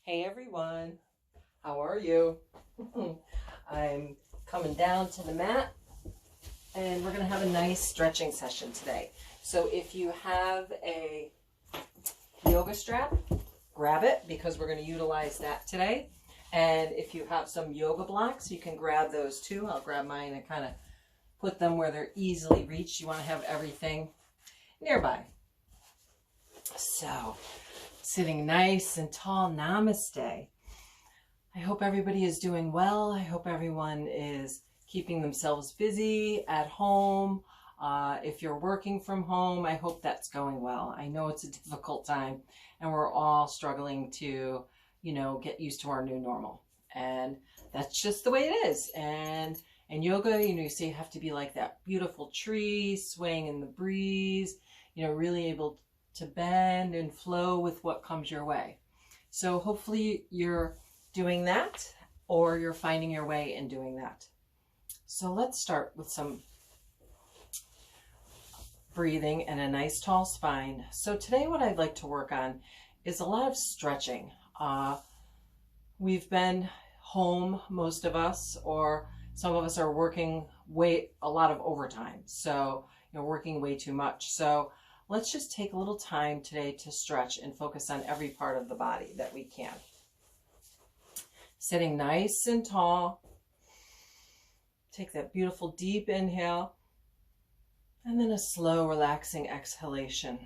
Hey everyone, how are you? I'm coming down to the mat and we're going to have a nice stretching session today. So if you have a yoga strap, grab it because we're going to utilize that today. And if you have some yoga blocks, you can grab those too. I'll grab mine and kind of put them where they're easily reached. You want to have everything nearby. So, sitting nice and tall, namaste. I hope everybody is doing well. I hope everyone is keeping themselves busy at home. If you're working from home, I hope that's going well. I know it's a difficult time and we're all struggling to, get used to our new normal. And that's just the way it is. And yoga, you say you have to be like that beautiful tree swaying in the breeze, really able to bend and flow with what comes your way. So hopefully you're doing that or you're finding your way in doing that. So let's start with some breathing and a nice tall spine. So today what I'd like to work on is a lot of stretching. We've been home, most of us, or some of us are working a lot of overtime. So, working way too much. So let's just take a little time today to stretch and focus on every part of the body that we can. Sitting nice and tall. Take that beautiful deep inhale and then a slow relaxing exhalation.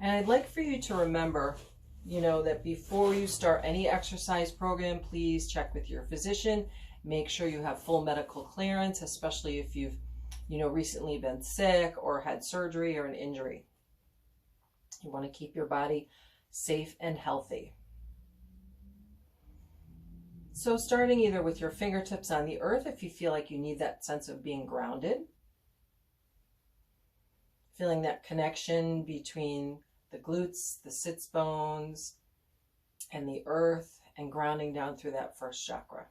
And I'd like for you to remember, that before you start any exercise program, please check with your physician. Make sure you have full medical clearance, especially if you've, recently been sick or had surgery or an injury. You want to keep your body safe and healthy. So starting either with your fingertips on the earth if you feel like you need that sense of being grounded. Feeling that connection between the glutes, the sits bones, and the earth, and grounding down through that first chakra,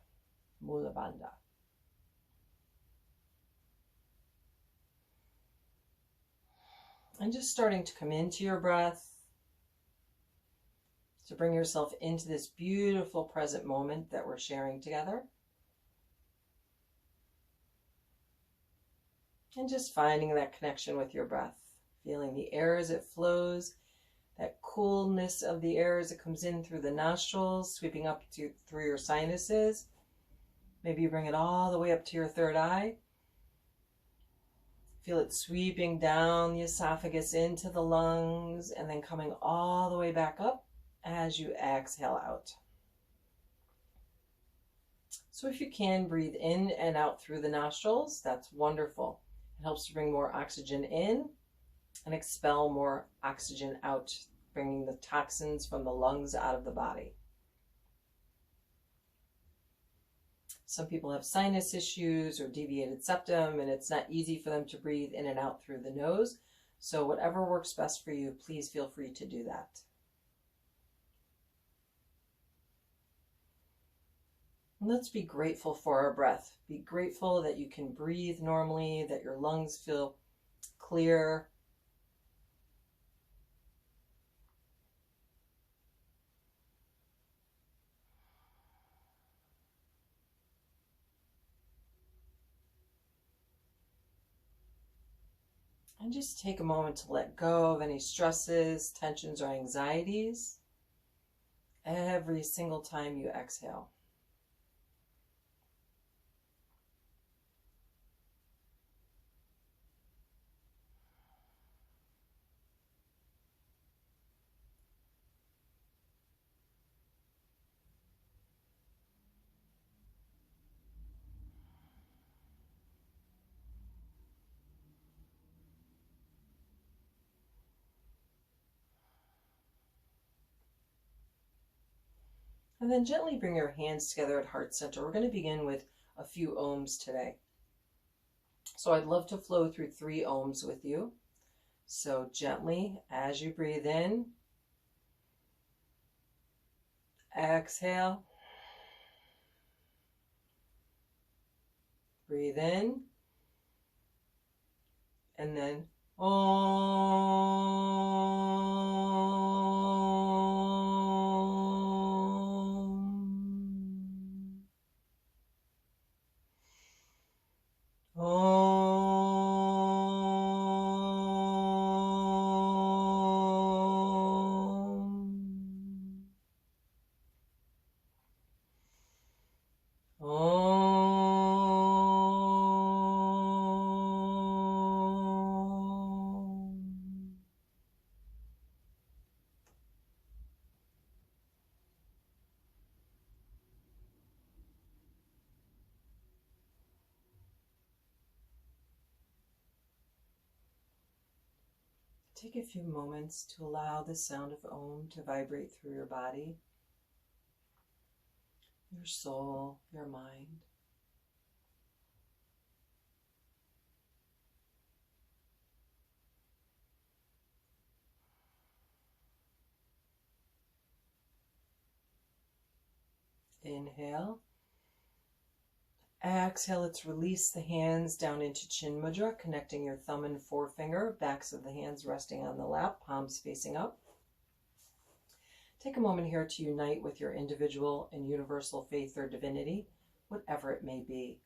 Mula Bandha. And just starting to come into your breath, to bring yourself into this beautiful present moment that we're sharing together. And just finding that connection with your breath, feeling the air as it flows, that coolness of the air as it comes in through the nostrils, sweeping up through your sinuses. Maybe you bring it all the way up to your third eye. Feel it sweeping down the esophagus into the lungs and then coming all the way back up as you exhale out. So if you can, breathe in and out through the nostrils. That's wonderful. It helps to bring more oxygen in and expel more oxygen out, bringing the toxins from the lungs out of the body. Some people have sinus issues or deviated septum, and it's not easy for them to breathe in and out through the nose. So whatever works best for you, please feel free to do that. And let's be grateful for our breath. Be grateful that you can breathe normally, that your lungs feel clear. And just take a moment to let go of any stresses, tensions, or anxieties every single time you exhale. And then gently bring your hands together at heart center. We're going to begin with a few ohms today. So I'd love to flow through 3 ohms with you. So gently, as you breathe in, exhale, breathe in, and then Om. Take a few moments to allow the sound of Om to vibrate through your body, your soul, your mind. Inhale. Exhale, let's release the hands down into Chin Mudra, connecting your thumb and forefinger, backs of the hands resting on the lap, palms facing up. Take a moment here to unite with your individual and universal faith or divinity, whatever it may be.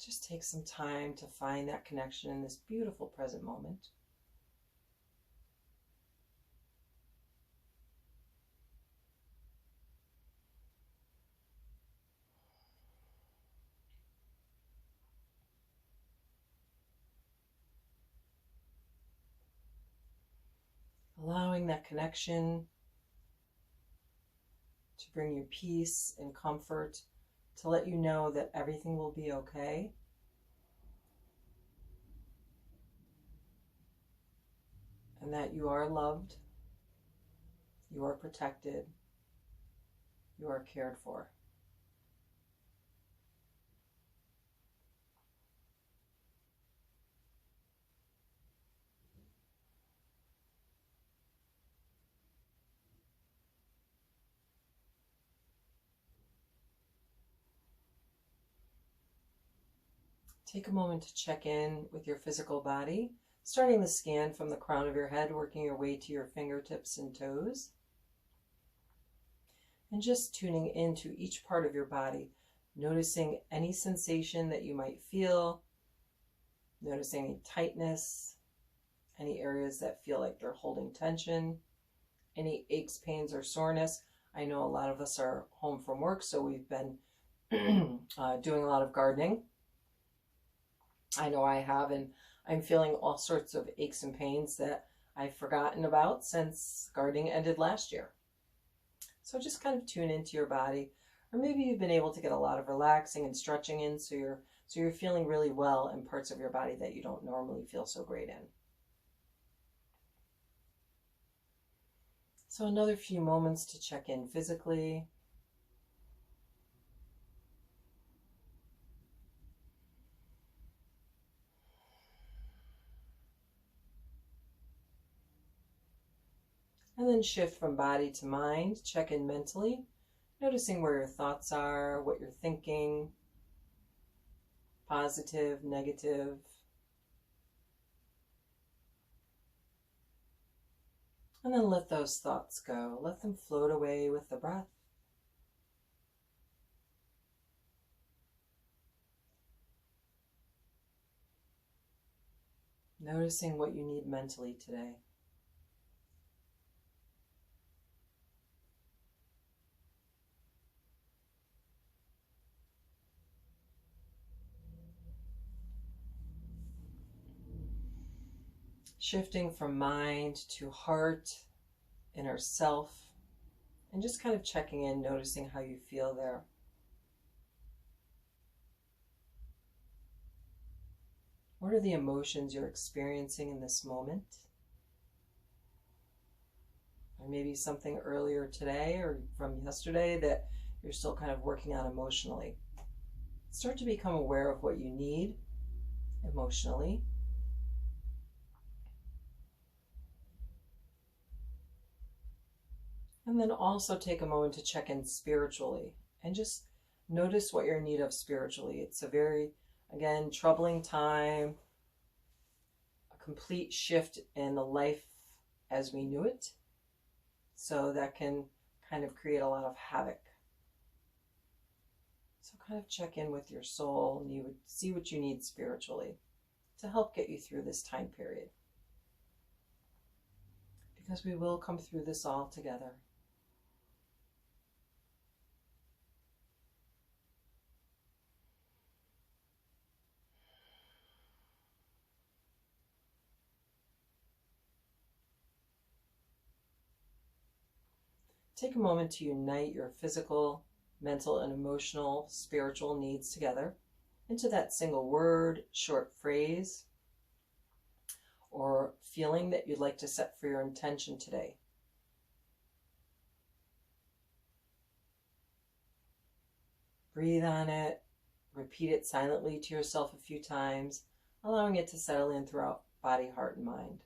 Just take some time to find that connection in this beautiful present moment. Allowing that connection to bring you peace and comfort, to let you know that everything will be okay. And that you are loved, you are protected, you are cared for. Take a moment to check in with your physical body, starting the scan from the crown of your head, working your way to your fingertips and toes. And just tuning into each part of your body, noticing any sensation that you might feel, noticing any tightness, any areas that feel like they're holding tension, any aches, pains, or soreness. I know a lot of us are home from work, so we've been doing a lot of gardening. I know I have, and I'm feeling all sorts of aches and pains that I've forgotten about since gardening ended last year. So just kind of tune into your body, or maybe you've been able to get a lot of relaxing and stretching in, so you're feeling really well in parts of your body that you don't normally feel so great in. So another few moments to check in physically. And then shift from body to mind, check in mentally, noticing where your thoughts are, what you're thinking, positive, negative. And then let those thoughts go. Let them float away with the breath. Noticing what you need mentally today. Shifting from mind to heart, inner self, and just kind of checking in, noticing how you feel there. What are the emotions you're experiencing in this moment? Or maybe something earlier today or from yesterday that you're still kind of working on emotionally. Start to become aware of what you need emotionally. And then also take a moment to check in spiritually and just notice what you're in need of spiritually. It's a very, again, troubling time, a complete shift in the life as we knew it. So that can kind of create a lot of havoc. So kind of check in with your soul and you would see what you need spiritually to help get you through this time period. Because we will come through this all together. Take a moment to unite your physical, mental, and emotional, spiritual needs together into that single word, short phrase, or feeling that you'd like to set for your intention today. Breathe on it, repeat it silently to yourself a few times, allowing it to settle in throughout body, heart, and mind.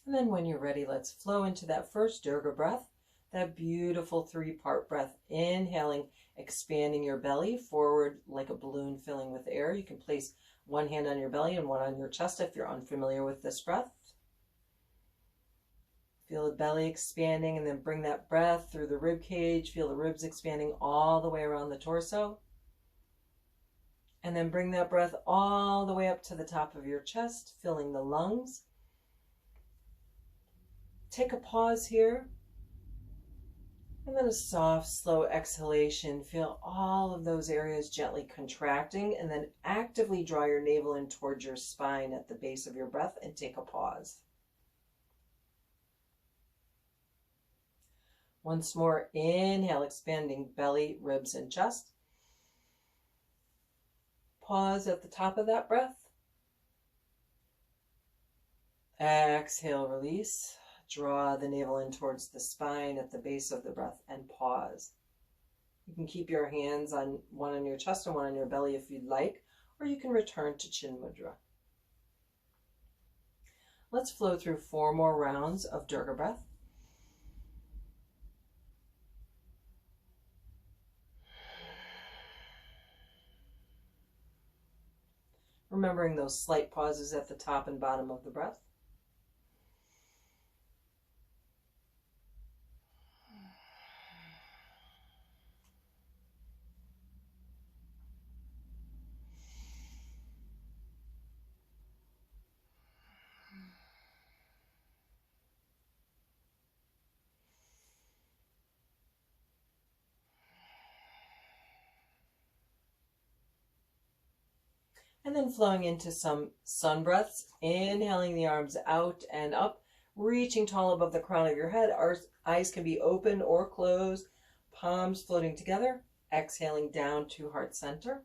And then when you're ready, let's flow into that first Durga breath, that beautiful 3-part breath. Inhaling, expanding your belly forward like a balloon filling with air. You can place one hand on your belly and one on your chest if you're unfamiliar with this breath. Feel the belly expanding, and then bring that breath through the rib cage. Feel the ribs expanding all the way around the torso. And then bring that breath all the way up to the top of your chest, filling the lungs. Take a pause here. And then a soft, slow exhalation. Feel all of those areas gently contracting, and then actively draw your navel in towards your spine at the base of your breath and take a pause. Once more, inhale, expanding belly, ribs, and chest. Pause at the top of that breath. Exhale, release. Draw the navel in towards the spine at the base of the breath and pause. You can keep your hands on one on your chest and one on your belly if you'd like, or you can return to Chin Mudra. Let's flow through 4 more rounds of Durga breath. Remembering those slight pauses at the top and bottom of the breath. And then flowing into some sun breaths, inhaling the arms out and up, reaching tall above the crown of your head. Our eyes can be open or closed, palms floating together, exhaling down to heart center.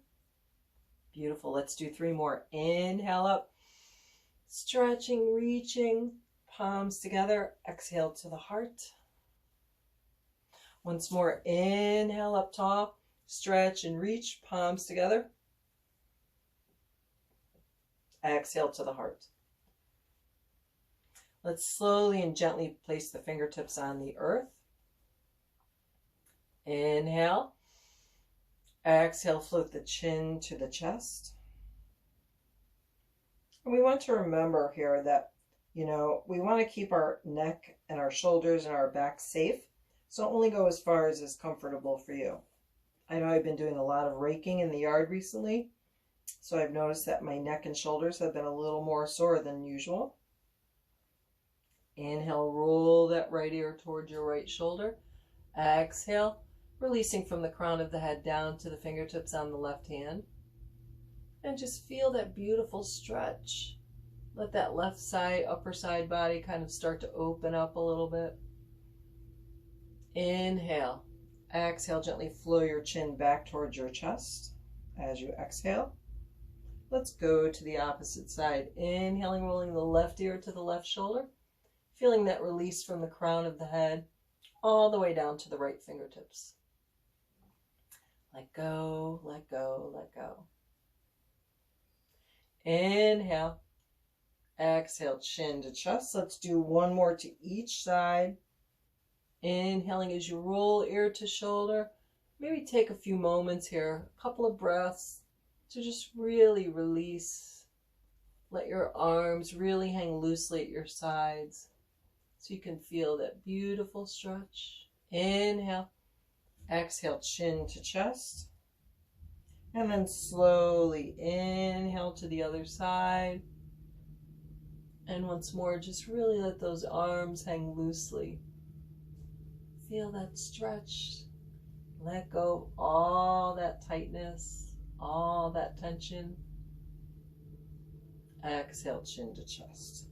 Beautiful. Let's do 3 more. Inhale up, stretching, reaching, palms together, exhale to the heart. Once more, inhale up tall, stretch and reach, palms together. Exhale to the heart. Let's slowly and gently place the fingertips on the earth. Inhale. Exhale, float the chin to the chest. And we want to remember here that, we want to keep our neck and our shoulders and our back safe. So only go as far as is comfortable for you. I know I've been doing a lot of raking in the yard recently. So I've noticed that my neck and shoulders have been a little more sore than usual. Inhale, roll that right ear towards your right shoulder. Exhale, releasing from the crown of the head down to the fingertips on the left hand. And just feel that beautiful stretch. Let that left side, upper side body kind of start to open up a little bit. Inhale. Exhale, gently flow your chin back towards your chest as you exhale. Let's go to the opposite side. Inhaling, rolling the left ear to the left shoulder. Feeling that release from the crown of the head all the way down to the right fingertips. Let go, let go, let go. Inhale. Exhale, chin to chest. Let's do 1 more to each side. Inhaling as you roll ear to shoulder. Maybe take a few moments here, a couple of breaths, to just really release. Let your arms really hang loosely at your sides so you can feel that beautiful stretch. Inhale. Exhale, chin to chest. And then slowly inhale to the other side. And once more, just really let those arms hang loosely. Feel that stretch. Let go of all that tightness, all that tension. Exhale, chin to chest.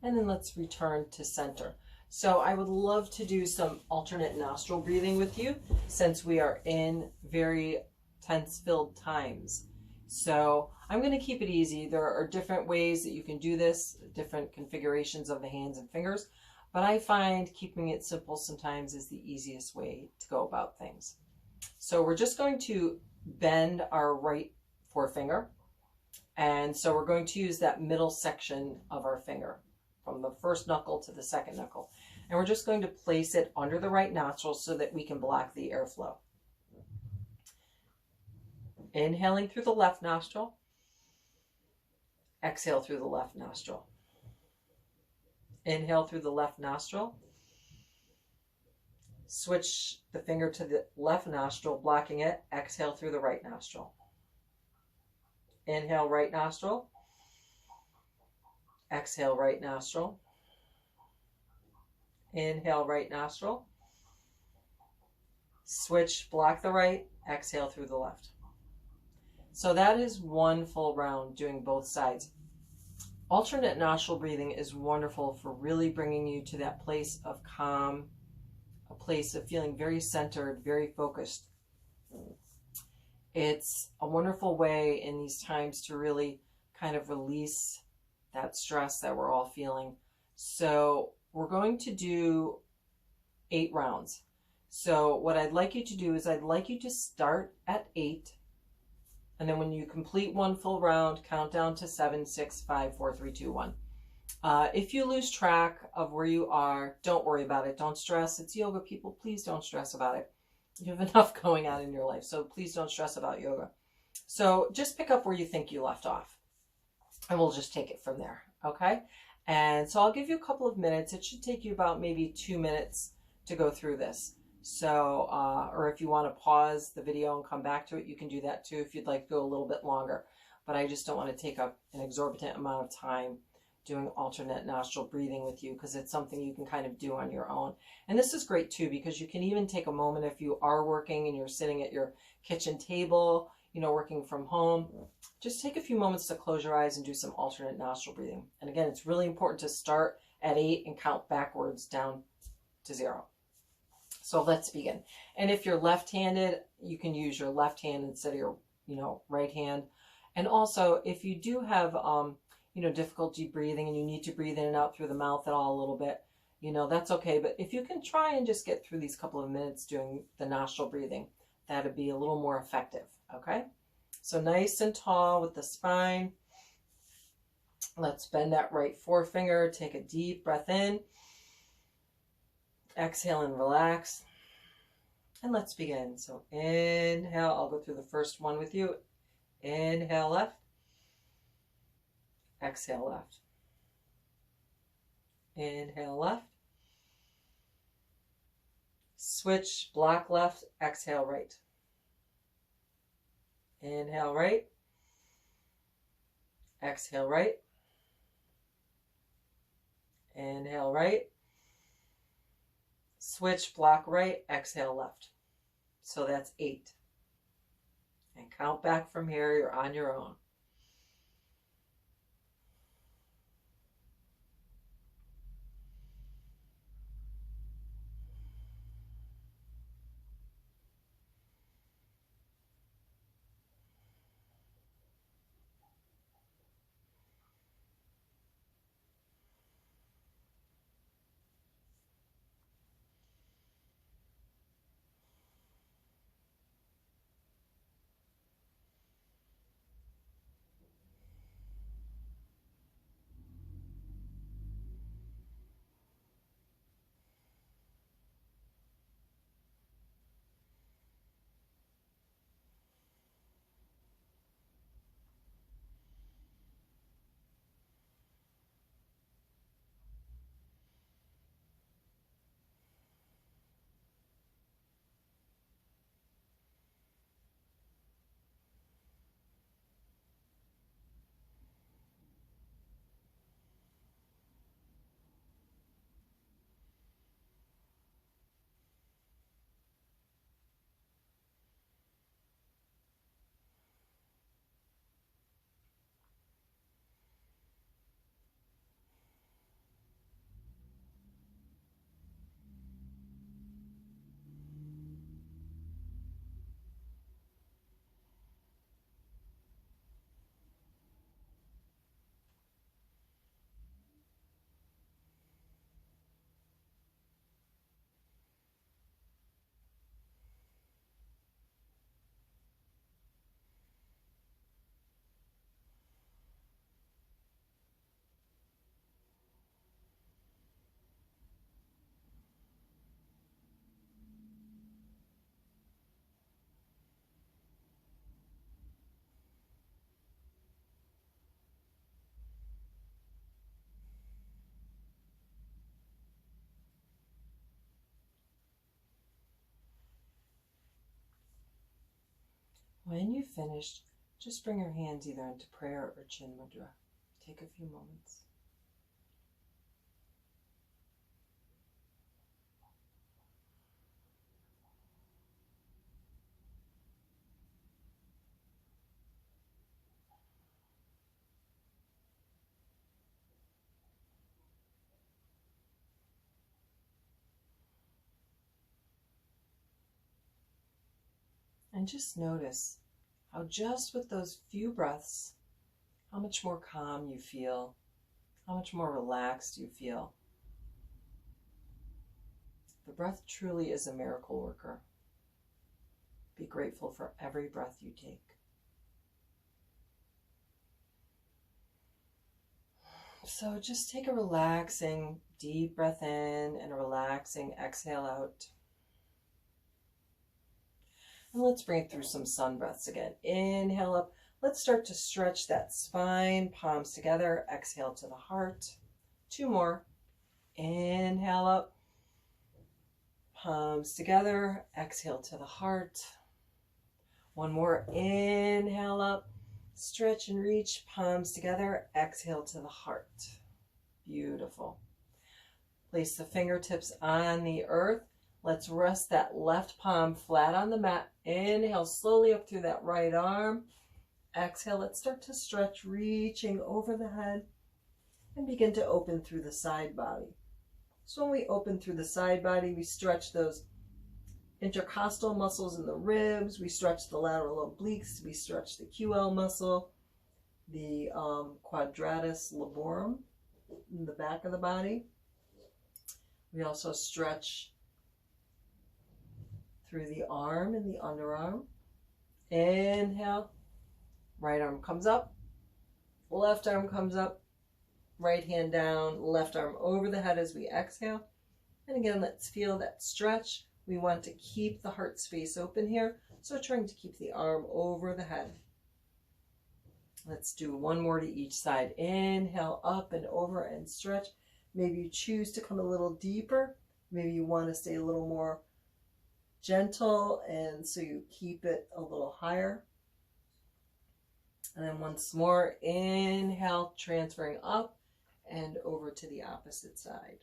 And then let's return to center. So I would love to do some alternate nostril breathing with you since we are in very tense-filled times. So I'm going to keep it easy. There are different ways that you can do this, different configurations of the hands and fingers, but I find keeping it simple sometimes is the easiest way to go about things. So we're just going to bend our right forefinger. And so we're going to use that middle section of our finger from the first knuckle to the second knuckle. And we're just going to place it under the right nostril so that we can block the airflow. Inhaling through the left nostril. Exhale through the left nostril. Inhale through the left nostril. Switch the finger to the left nostril, blocking it. Exhale through the right nostril. Inhale, right nostril. Exhale, right nostril. Inhale, right nostril. Switch, block the right, exhale through the left. So that is one full round doing both sides. Alternate nostril breathing is wonderful for really bringing you to that place of calm, a place of feeling very centered, very focused. It's a wonderful way in these times to really kind of release that stress that we're all feeling. So we're going to do 8 rounds. So what I'd like you to do is I'd like you to start at 8. And then when you complete one full round, count down to 7, 6, 5, 4, 3, 2, 1. If you lose track of where you are, don't worry about it. Don't stress. It's yoga, people. Please don't stress about it. You have enough going on in your life, so please don't stress about yoga. So just pick up where you think you left off, and we'll just take it from there, okay? And so I'll give you a couple of minutes. It should take you about maybe 2 minutes to go through this. So, or if you want to pause the video and come back to it, you can do that too if you'd like to go a little bit longer. But I just don't want to take up an exorbitant amount of time doing alternate nostril breathing with you because it's something you can kind of do on your own. And this is great too because you can even take a moment if you are working and you're sitting at your kitchen table, you know, working from home. Just take a few moments to close your eyes and do some alternate nostril breathing. And again, it's really important to start at 8 and count backwards down to 0. So let's begin. And if you're left-handed, you can use your left hand instead of your, right hand. And also, if you do have, difficulty breathing and you need to breathe in and out through the mouth at all a little bit, that's okay. But if you can try and just get through these couple of minutes doing the nostril breathing, that'd be a little more effective, okay? So nice and tall with the spine. Let's bend that right forefinger. Take a deep breath in. Exhale and relax. And let's begin. So inhale. I'll go through the first one with you. Inhale left. Exhale left. Inhale left. Switch, block left, exhale right. Inhale right. Exhale right. Inhale right. Switch, block right, exhale left. So that's 8. And count back from here, you're on your own. When you've finished, just bring your hands either into prayer or chin mudra. Take a few moments. And just notice how just with those few breaths, how much more calm you feel, how much more relaxed you feel. The breath truly is a miracle worker. Be grateful for every breath you take. So just take a relaxing deep breath in and a relaxing exhale out. And let's bring it through some sun breaths again. Inhale up. Let's start to stretch that spine, palms together. Exhale to the heart. 2 more. Inhale up. Palms together. Exhale to the heart. 1 more. Inhale up. Stretch and reach. Palms together. Exhale to the heart. Beautiful. Place the fingertips on the earth. Let's rest that left palm flat on the mat. Inhale slowly up through that right arm. Exhale, let's start to stretch, reaching over the head and begin to open through the side body. So when we open through the side body, we stretch those intercostal muscles in the ribs. We stretch the lateral obliques. We stretch the QL muscle, the quadratus lumborum in the back of the body. We also stretch through the arm and the underarm. Inhale, right arm comes up, left arm comes up, right hand down, left arm over the head as we exhale. And again, let's feel that stretch. We want to keep the heart space open here, so trying to keep the arm over the head. Let's do 1 more to each side. Inhale, up and over and stretch. Maybe you choose to come a little deeper. Maybe you want to stay a little more gentle, and so you keep it a little higher. And then once more, inhale, transferring up and over to the opposite side.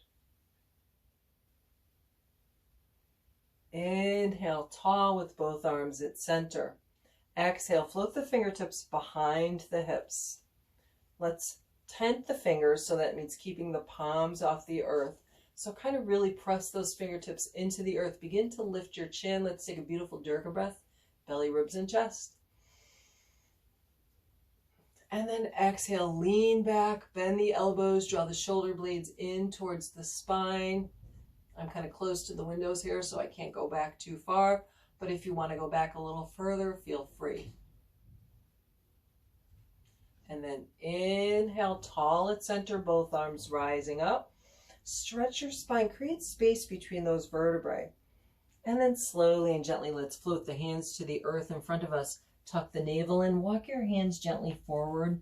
Inhale, tall with both arms at center. Exhale, float the fingertips behind the hips. Let's tent the fingers, so that means keeping the palms off the earth. So kind of really press those fingertips into the earth. Begin to lift your chin. Let's take a beautiful Durga breath. Belly, ribs, and chest. And then exhale, lean back, bend the elbows, draw the shoulder blades in towards the spine. I'm kind of close to the windows here, so I can't go back too far. But if you want to go back a little further, feel free. And then inhale, tall at center, both arms rising up. Stretch your spine, create space between those vertebrae. And then slowly and gently, let's float the hands to the earth in front of us. Tuck the navel in, walk your hands gently forward,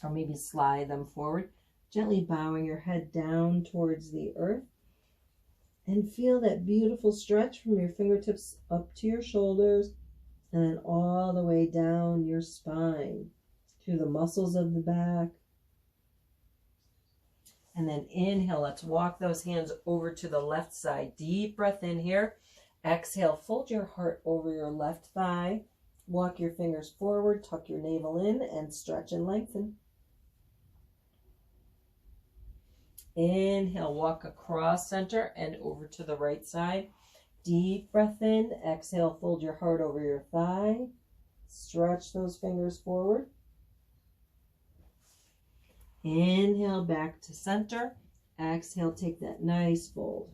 or maybe slide them forward. Gently bowing your head down towards the earth. And feel that beautiful stretch from your fingertips up to your shoulders, and then all the way down your spine, through the muscles of the back. And then inhale, let's walk those hands over to the left side. Deep breath in here. Exhale, fold your heart over your left thigh. Walk your fingers forward, tuck your navel in, and stretch and lengthen. Inhale, walk across center and over to the right side. Deep breath in. Exhale, fold your heart over your thigh. Stretch those fingers forward. Inhale, back to center. Exhale, take that nice fold.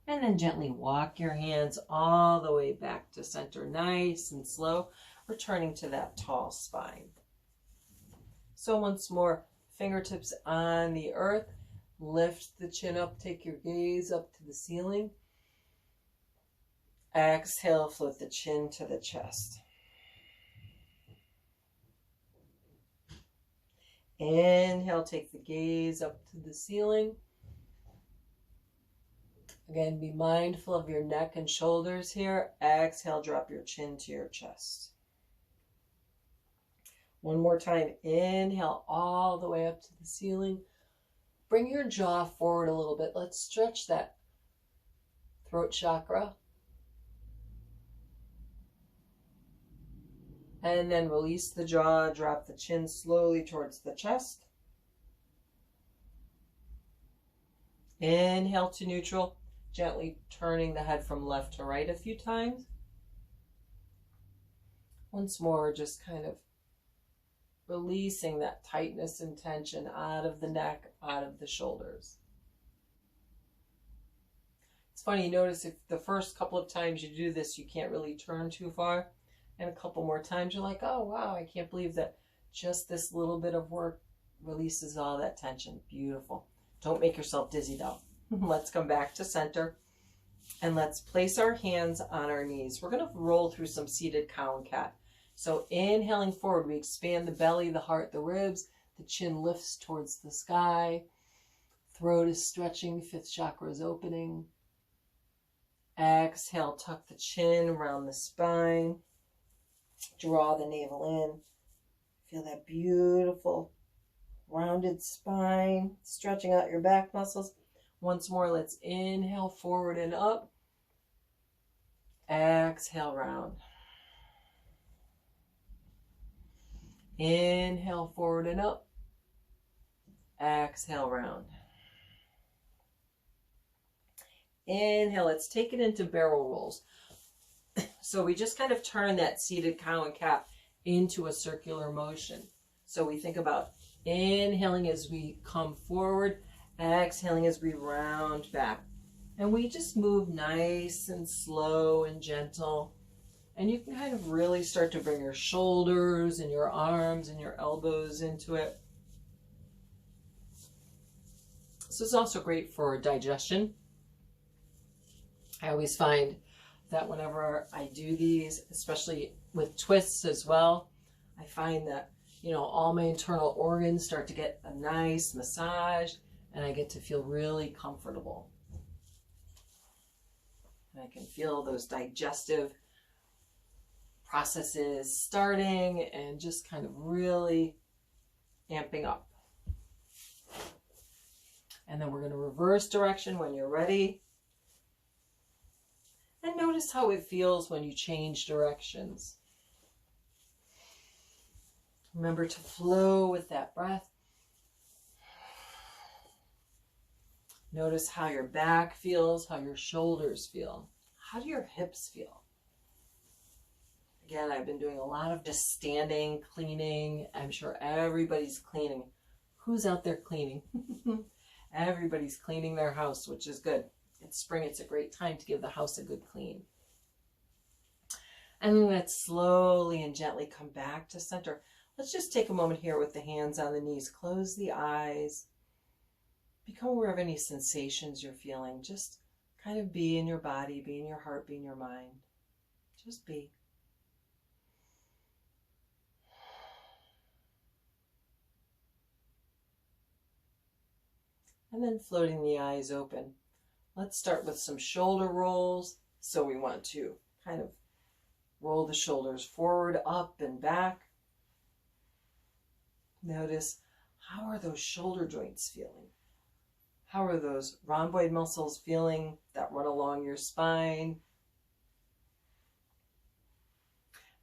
And then gently walk your hands all the way back to center, nice and slow, returning to that tall spine. So once more, fingertips on the earth. Lift the chin up, take your gaze up to the ceiling. Exhale, float the chin to the chest. Inhale, take the gaze up to the ceiling. Again, be mindful of your neck and shoulders here. Exhale, drop your chin to your chest. One more time. Inhale all the way up to the ceiling. Bring your jaw forward a little bit. Let's stretch that throat chakra. And then release the jaw. Drop the chin slowly towards the chest. Inhale to neutral. Gently turning the head from left to right a few times. Once more, just kind of releasing that tightness and tension out of the neck, out of the shoulders. It's funny, you notice if the first couple of times you do this, you can't really turn too far. And a couple more times, you're like, oh, wow, I can't believe that just this little bit of work releases all that tension. Beautiful. Don't make yourself dizzy, though. Let's come back to center. And let's place our hands on our knees. We're going to roll through some seated cow and cat. So inhaling forward, we expand the belly, the heart, the ribs. The chin lifts towards the sky. Throat is stretching. Fifth chakra is opening. Exhale, tuck the chin around the spine. Draw the navel in. Feel that beautiful rounded spine. Stretching out your back muscles. Once more, let's inhale forward and up. Exhale, round. Inhale forward and up. Exhale, round. Inhale, let's take it into barrel rolls. So we just kind of turn that seated cow and cat into a circular motion. So we think about inhaling as we come forward, exhaling as we round back. And we just move nice and slow and gentle. And you can kind of really start to bring your shoulders and your arms and your elbows into it. This is also great for digestion. I always find that whenever I do these, especially with twists as well, I find that, you know, all my internal organs start to get a nice massage and I get to feel really comfortable. And I can feel those digestive processes starting and just kind of really amping up. And then we're going to reverse direction when you're ready. And notice how it feels when you change directions. Remember to flow with that breath. Notice how your back feels, how your shoulders feel. How do your hips feel? Again, I've been doing a lot of just standing, cleaning. I'm sure everybody's cleaning. Who's out there cleaning? Everybody's cleaning their house, which is good. It's spring. It's a great time to give the house a good clean. And then let's slowly and gently come back to center. Let's just take a moment here with the hands on the knees. Close the eyes. Become aware of any sensations you're feeling. Just kind of be in your body, be in your heart, be in your mind. Just be. And then floating the eyes open. Let's start with some shoulder rolls. So we want to kind of roll the shoulders forward, up, and back. Notice, how are those shoulder joints feeling? How are those rhomboid muscles feeling that run along your spine?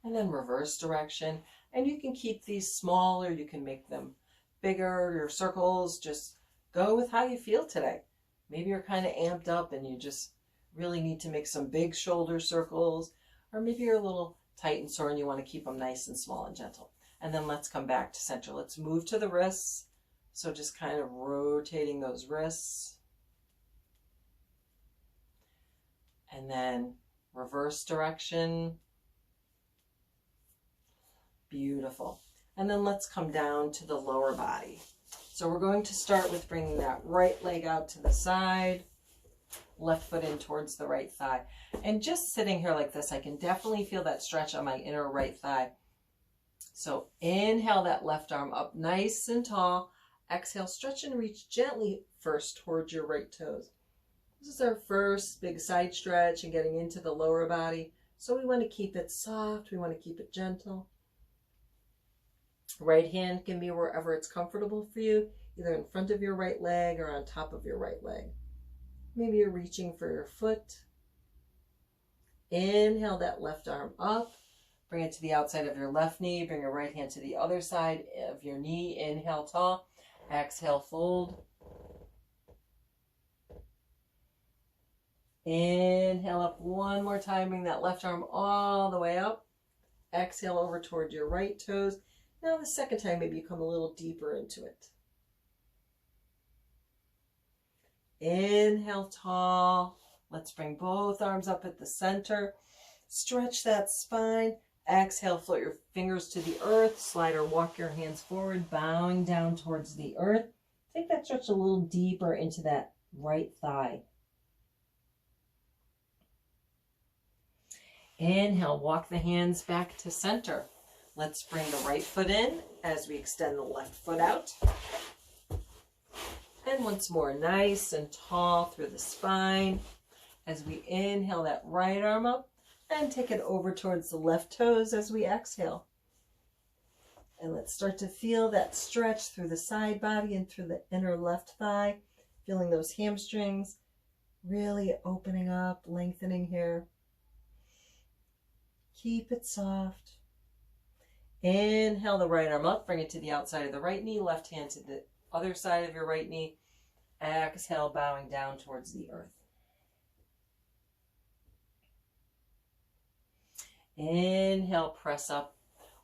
And then reverse direction. And you can keep these small or you can make them bigger. Your circles, just go with how you feel today. Maybe you're kind of amped up and you just really need to make some big shoulder circles. Or maybe you're a little tight and sore and you want to keep them nice and small and gentle. And then let's come back to center. Let's move to the wrists. So just kind of rotating those wrists. And then reverse direction. Beautiful. And then let's come down to the lower body. So we're going to start with bringing that right leg out to the side, left foot in towards the right thigh. And just sitting here like this, I can definitely feel that stretch on my inner right thigh. So inhale that left arm up nice and tall. Exhale, stretch and reach gently first towards your right toes. This is our first big side stretch and getting into the lower body. So we want to keep it soft. We want to keep it gentle. Right hand can be wherever it's comfortable for you, either in front of your right leg or on top of your right leg. Maybe you're reaching for your foot. Inhale that left arm up. Bring it to the outside of your left knee. Bring your right hand to the other side of your knee. Inhale tall. Exhale fold. Inhale up one more time. Bring that left arm all the way up. Exhale over toward your right toes. Now the second time, maybe you come a little deeper into it. Inhale tall. Let's bring both arms up at the center. Stretch that spine. Exhale, float your fingers to the earth. Slide or walk your hands forward, bowing down towards the earth. Take that stretch a little deeper into that right thigh. Inhale, walk the hands back to center. Let's bring the right foot in as we extend the left foot out. And once more, nice and tall through the spine. As we inhale that right arm up and take it over towards the left toes as we exhale. And let's start to feel that stretch through the side body and through the inner left thigh. Feeling those hamstrings really opening up, lengthening here. Keep it soft. Inhale the right arm up, bring it to the outside of the right knee, left hand to the other side of your right knee. Exhale, bowing down towards the earth. Inhale, press up.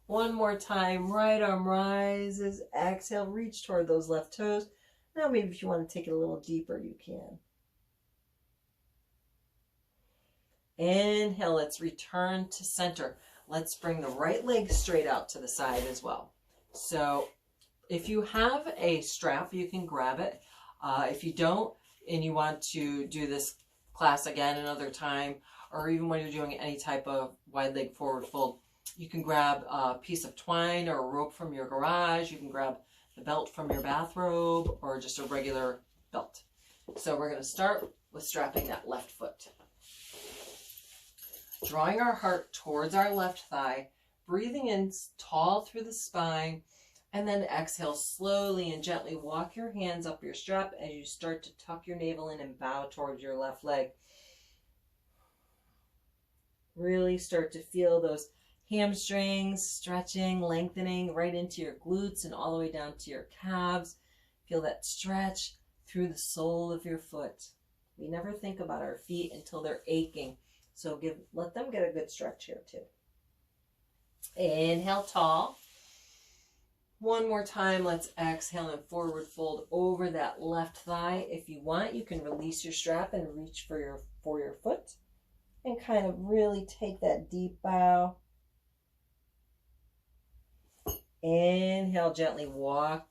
One more time, right arm rises. Exhale, reach toward those left toes. Now maybe if you want to take it a little deeper, you can. Inhale, let's return to center. Let's bring the right leg straight out to the side as well. So if you have a strap, you can grab it. If you don't, and you want to do this class again another time, or even when you're doing any type of wide leg forward fold, you can grab a piece of twine or a rope from your garage. You can grab the belt from your bathrobe or just a regular belt. So we're going to start with strapping that left foot. Drawing our heart towards our left thigh, breathing in tall through the spine, and then exhale slowly and gently. Walk your hands up your strap as you start to tuck your navel in and bow towards your left leg. Really start to feel those hamstrings stretching, lengthening right into your glutes and all the way down to your calves. Feel that stretch through the sole of your foot. We never think about our feet until they're aching. So let them get a good stretch here too. Inhale tall. One more time, let's exhale and forward fold over that left thigh. If you want, you can release your strap and reach for your foot and kind of really take that deep bow. Inhale, gently walk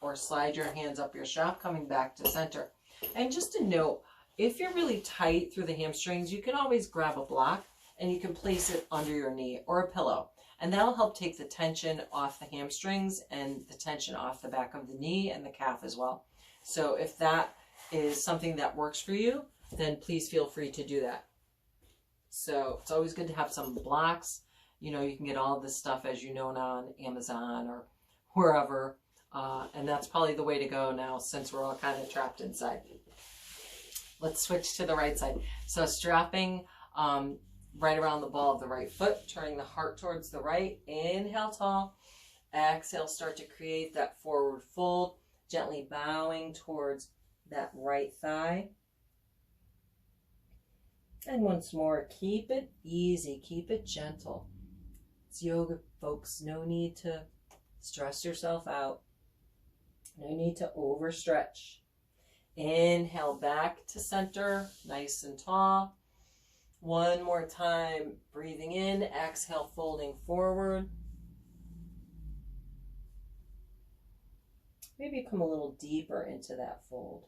or slide your hands up your strap, coming back to center. And just a note, if you're really tight through the hamstrings, you can always grab a block and you can place it under your knee or a pillow. And that'll help take the tension off the hamstrings and the tension off the back of the knee and the calf as well. So if that is something that works for you, then please feel free to do that. So it's always good to have some blocks. You know, you can get all this stuff, as you know, now on Amazon or wherever. And that's probably the way to go now since we're all kind of trapped inside. Let's switch to the right side. So strapping right around the ball of the right foot, turning the heart towards the right. Inhale tall. Exhale, start to create that forward fold, gently bowing towards that right thigh. And once more, keep it easy, keep it gentle. It's yoga, folks. No need to stress yourself out. No need to overstretch. Inhale back to center, nice and tall. One more time, breathing in, exhale, folding forward. Maybe come a little deeper into that fold.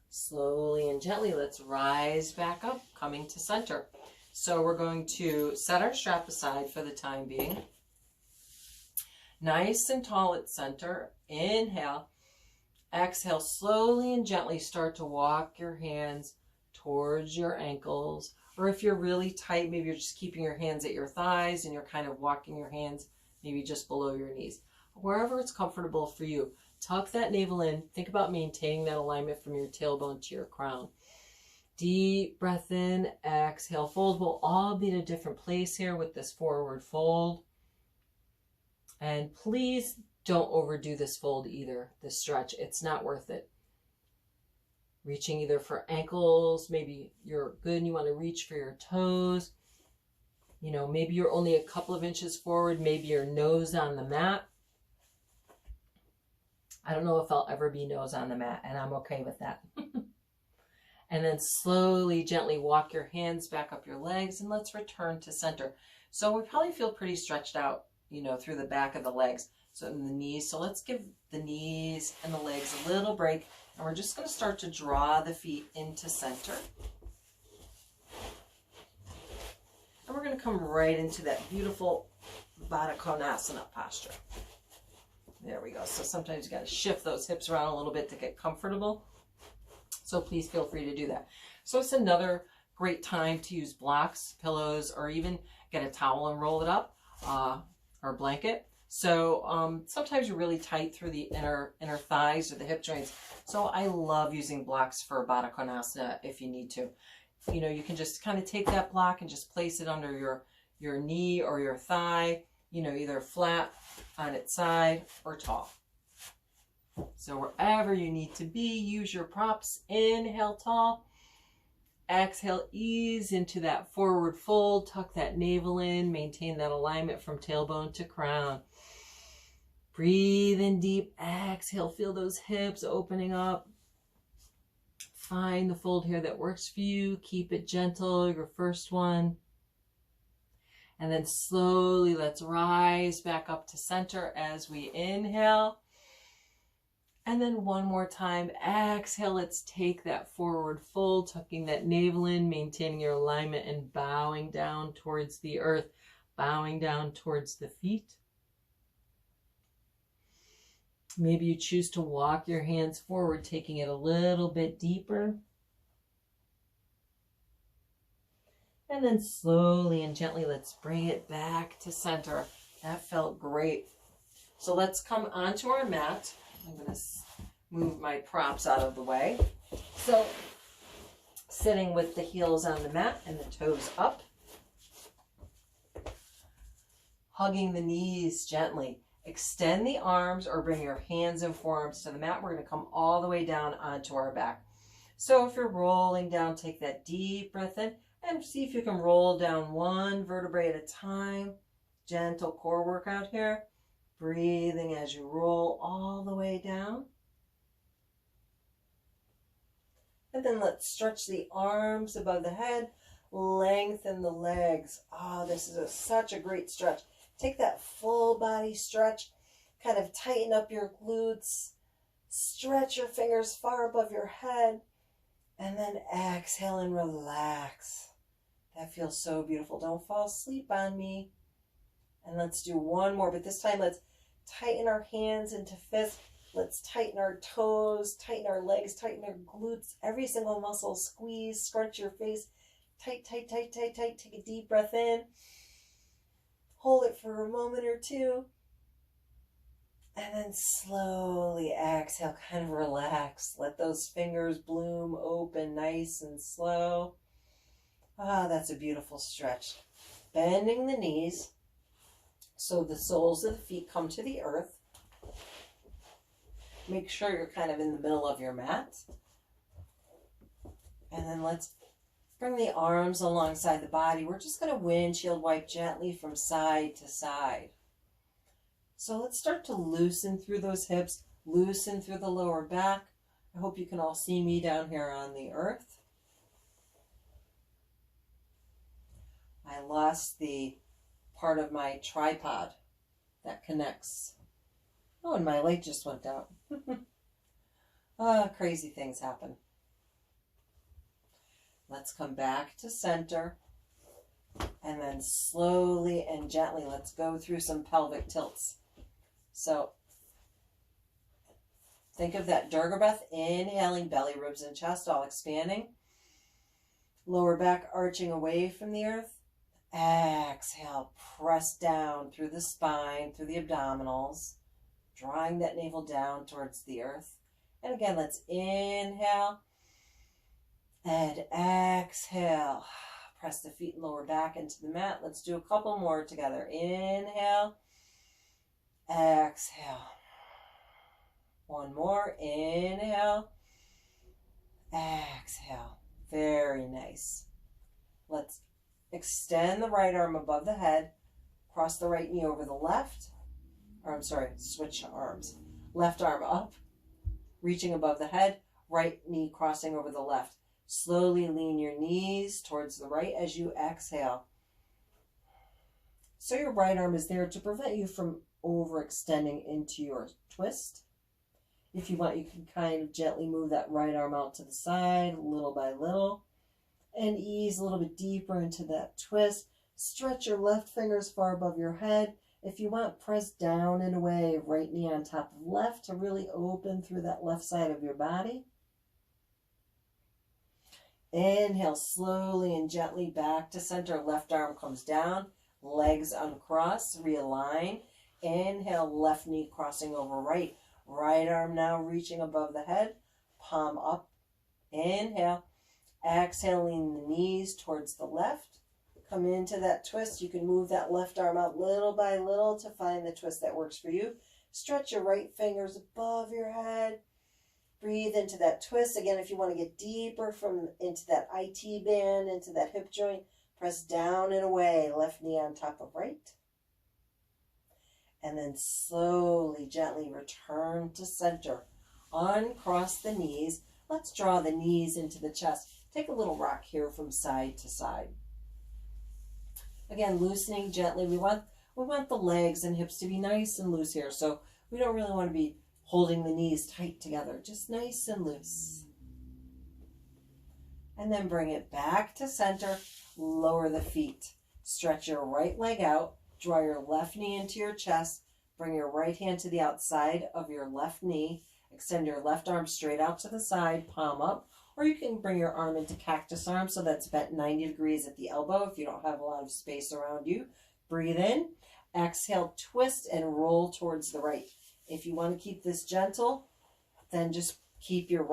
Slowly and gently, let's rise back up, coming to center. So we're going to set our strap aside for the time being. Nice and tall at center. Inhale. Exhale, slowly and gently start to walk your hands towards your ankles. Or if you're really tight, maybe you're just keeping your hands at your thighs and you're kind of walking your hands maybe just below your knees. Wherever it's comfortable for you. Tuck that navel in. Think about maintaining that alignment from your tailbone to your crown. Deep breath in, exhale, fold. We'll all be in a different place here with this forward fold. And please don't overdo this fold either, this stretch. It's not worth it. Reaching either for ankles, maybe you're good and you want to reach for your toes. You know, maybe you're only a couple of inches forward, maybe your nose on the mat. I don't know if I'll ever be nose on the mat, and I'm okay with that. And then slowly, gently walk your hands back up your legs, and let's return to center. So we probably feel pretty stretched out, you know, through the back of the legs. So in the knees, so let's give the knees and the legs a little break, and we're just going to start to draw the feet into center. And we're going to come right into that beautiful Baddha Konasana posture. There we go. So sometimes you got to shift those hips around a little bit to get comfortable. So please feel free to do that. So it's another great time to use blocks, pillows, or even get a towel and roll it up, or a blanket. So sometimes you're really tight through the inner thighs or the hip joints. So I love using blocks for Baddha Konasana if you need to. You know, you can just kind of take that block and just place it under your knee or your thigh, you know, either flat on its side or tall. So wherever you need to be, use your props. Inhale tall. Exhale, ease into that forward fold. Tuck that navel in. Maintain that alignment from tailbone to crown. Breathe in deep. Exhale, feel those hips opening up. Find the fold here that works for you. Keep it gentle, your first one. And then slowly let's rise back up to center as we inhale. And then one more time, exhale, let's take that forward fold, tucking that navel in, maintaining your alignment and bowing down towards the earth, bowing down towards the feet. Maybe you choose to walk your hands forward, taking it a little bit deeper. And then slowly and gently, let's bring it back to center. That felt great. So let's come onto our mat. I'm going to move my props out of the way. So sitting with the heels on the mat and the toes up. Hugging the knees gently. Extend the arms or bring your hands and forearms to the mat. We're going to come all the way down onto our back. So if you're rolling down, take that deep breath in and see if you can roll down one vertebrae at a time. Gentle core workout here. Breathing as you roll all the way down. And then let's stretch the arms above the head. Lengthen the legs. Oh, this is such a great stretch. Take that full body stretch. Kind of tighten up your glutes. Stretch your fingers far above your head. And then exhale and relax. That feels so beautiful. Don't fall asleep on me. And let's do one more, but this time let's tighten our hands into fists. Let's tighten our toes, tighten our legs, tighten our glutes, every single muscle. Squeeze, scrunch your face. Tight, tight, tight, tight, tight. Take a deep breath in. Hold it for a moment or two. And then slowly exhale, kind of relax. Let those fingers bloom open nice and slow. Ah, that's a beautiful stretch. Bending the knees so the soles of the feet come to the earth. Make sure you're kind of in the middle of your mat. And then let's bring the arms alongside the body. We're just going to windshield wipe gently from side to side. So let's start to loosen through those hips, loosen through the lower back. I hope you can all see me down here on the earth. I lost the part of my tripod that connects. Oh, and my light just went out. Crazy things happen. Let's come back to center. And then slowly and gently, let's go through some pelvic tilts. So Think of that Durga breath, inhaling, belly, ribs, and chest all expanding. Lower back arching away from the earth. Exhale, press down through the spine, through the abdominals, drawing that navel down towards the earth. And again, let's inhale and exhale. Press the feet and lower back into the mat. Let's do a couple more together. Inhale, exhale. One more. Inhale, exhale. Very nice. Let's extend the right arm above the head. Cross the right knee over the left. Or I'm sorry, switch arms. Left arm up, reaching above the head. Right knee crossing over the left. Slowly lean your knees towards the right as you exhale. So your right arm is there to prevent you from overextending into your twist. If you want, you can kind of gently move that right arm out to the side, little by little, and ease a little bit deeper into that twist. Stretch your left fingers far above your head. If you want, press down and away, right knee on top of left to really open through that left side of your body. Inhale slowly and gently back to center. Left arm comes down, legs uncross, realign. Inhale, left knee crossing over right. Right arm now reaching above the head, palm up. Inhale. Exhale, lean the knees towards the left. Come into that twist. You can move that left arm out little by little to find the twist that works for you. Stretch your right fingers above your head. Breathe into that twist. Again, if you want to get deeper into that IT band, into that hip joint, press down and away. Left knee on top of right. And then slowly, gently return to center. Uncross the knees. Let's draw the knees into the chest. Take a little rock here from side to side. Again, loosening gently. We want the legs and hips to be nice and loose here. So we don't really want to be holding the knees tight together. Just nice and loose. And then bring it back to center. Lower the feet. Stretch your right leg out. Draw your left knee into your chest. Bring your right hand to the outside of your left knee. Extend your left arm straight out to the side, palm up. Or you can bring your arm into cactus arm so that's bent 90 degrees at the elbow if you don't have a lot of space around you. Breathe in. Exhale, twist and roll towards the right. If you want to keep this gentle, then just keep your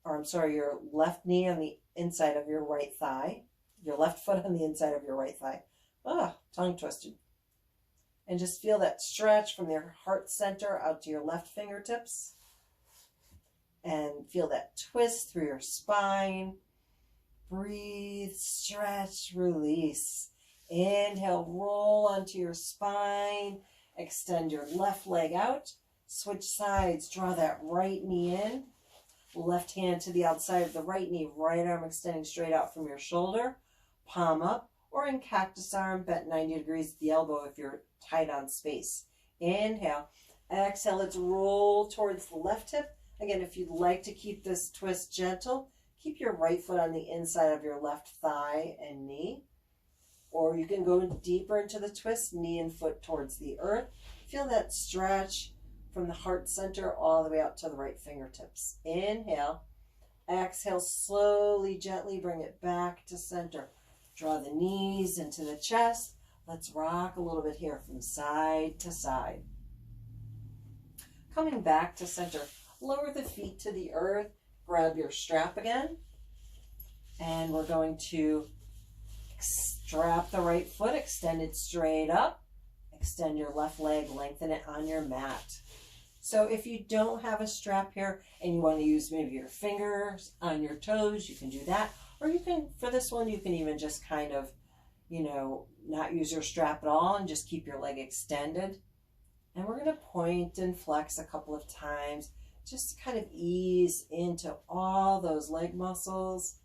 your left knee on the inside of your right thigh. Your left foot on the inside of your right thigh. Tongue twisted. And just feel that stretch from your heart center out to your left fingertips. And feel that twist through your spine. Breathe, stretch, release. Inhale, roll onto your spine. Extend your left leg out. Switch sides, draw that right knee in. Left hand to the outside of the right knee. Right arm extending straight out from your shoulder. Palm up. Or in cactus arm, bent 90 degrees at the elbow if you're tight on space. Inhale. Exhale, let's roll towards the left hip. Again, if you'd like to keep this twist gentle, keep your right foot on the inside of your left thigh and knee. Or you can go deeper into the twist, knee and foot towards the earth. Feel that stretch from the heart center all the way out to the right fingertips. Inhale. Exhale, slowly, gently bring it back to center. Draw the knees into the chest. Let's rock a little bit here from side to side. Coming back to center, lower the feet to the earth. Grab your strap again. And we're going to strap the right foot, extend it straight up. Extend your left leg, lengthen it on your mat. So if you don't have a strap here and you want to use maybe your fingers on your toes, you can do that. Or you can, for this one, you can even just kind of, not use your strap at all and just keep your leg extended. And we're going to point and flex a couple of times just to kind of ease into all those leg muscles,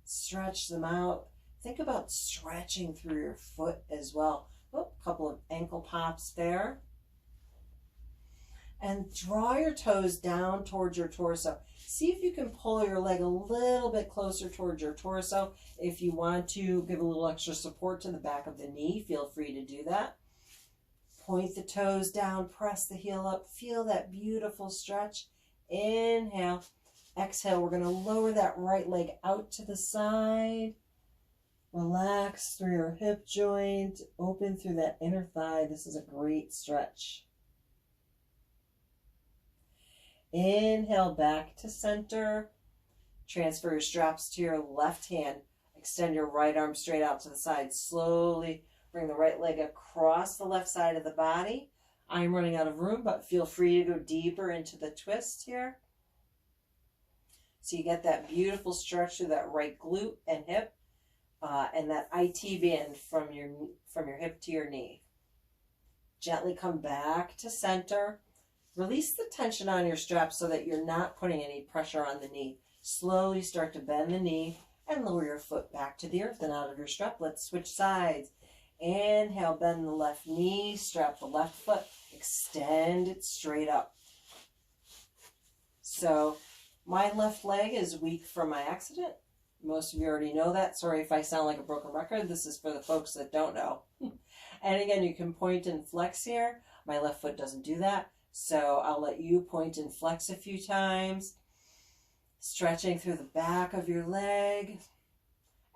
stretch them out. Think about stretching through your foot as well. A couple of ankle pops there. And draw your toes down towards your torso. See if you can pull your leg a little bit closer towards your torso. If you want to give a little extra support to the back of the knee, feel free to do that. Point the toes down, press the heel up, feel that beautiful stretch. Inhale, exhale. We're going to lower that right leg out to the side. Relax through your hip joint, open through that inner thigh. This is a great stretch. Inhale, back to center. Transfer your straps to your left hand. Extend your right arm straight out to the side. Slowly bring the right leg across the left side of the body. I'm running out of room, but feel free to go deeper into the twist here. So you get that beautiful stretch through that right glute and hip, and that IT band from your hip to your knee. Gently come back to center. Release the tension on your straps so that you're not putting any pressure on the knee. Slowly start to bend the knee and lower your foot back to the earth and out of your strap. Let's switch sides. Inhale, bend the left knee, strap the left foot, extend it straight up. So my left leg is weak from my accident. Most of you already know that. Sorry if I sound like a broken record. This is for the folks that don't know. And again, you can point and flex here. My left foot doesn't do that. So I'll let you point and flex a few times. Stretching through the back of your leg.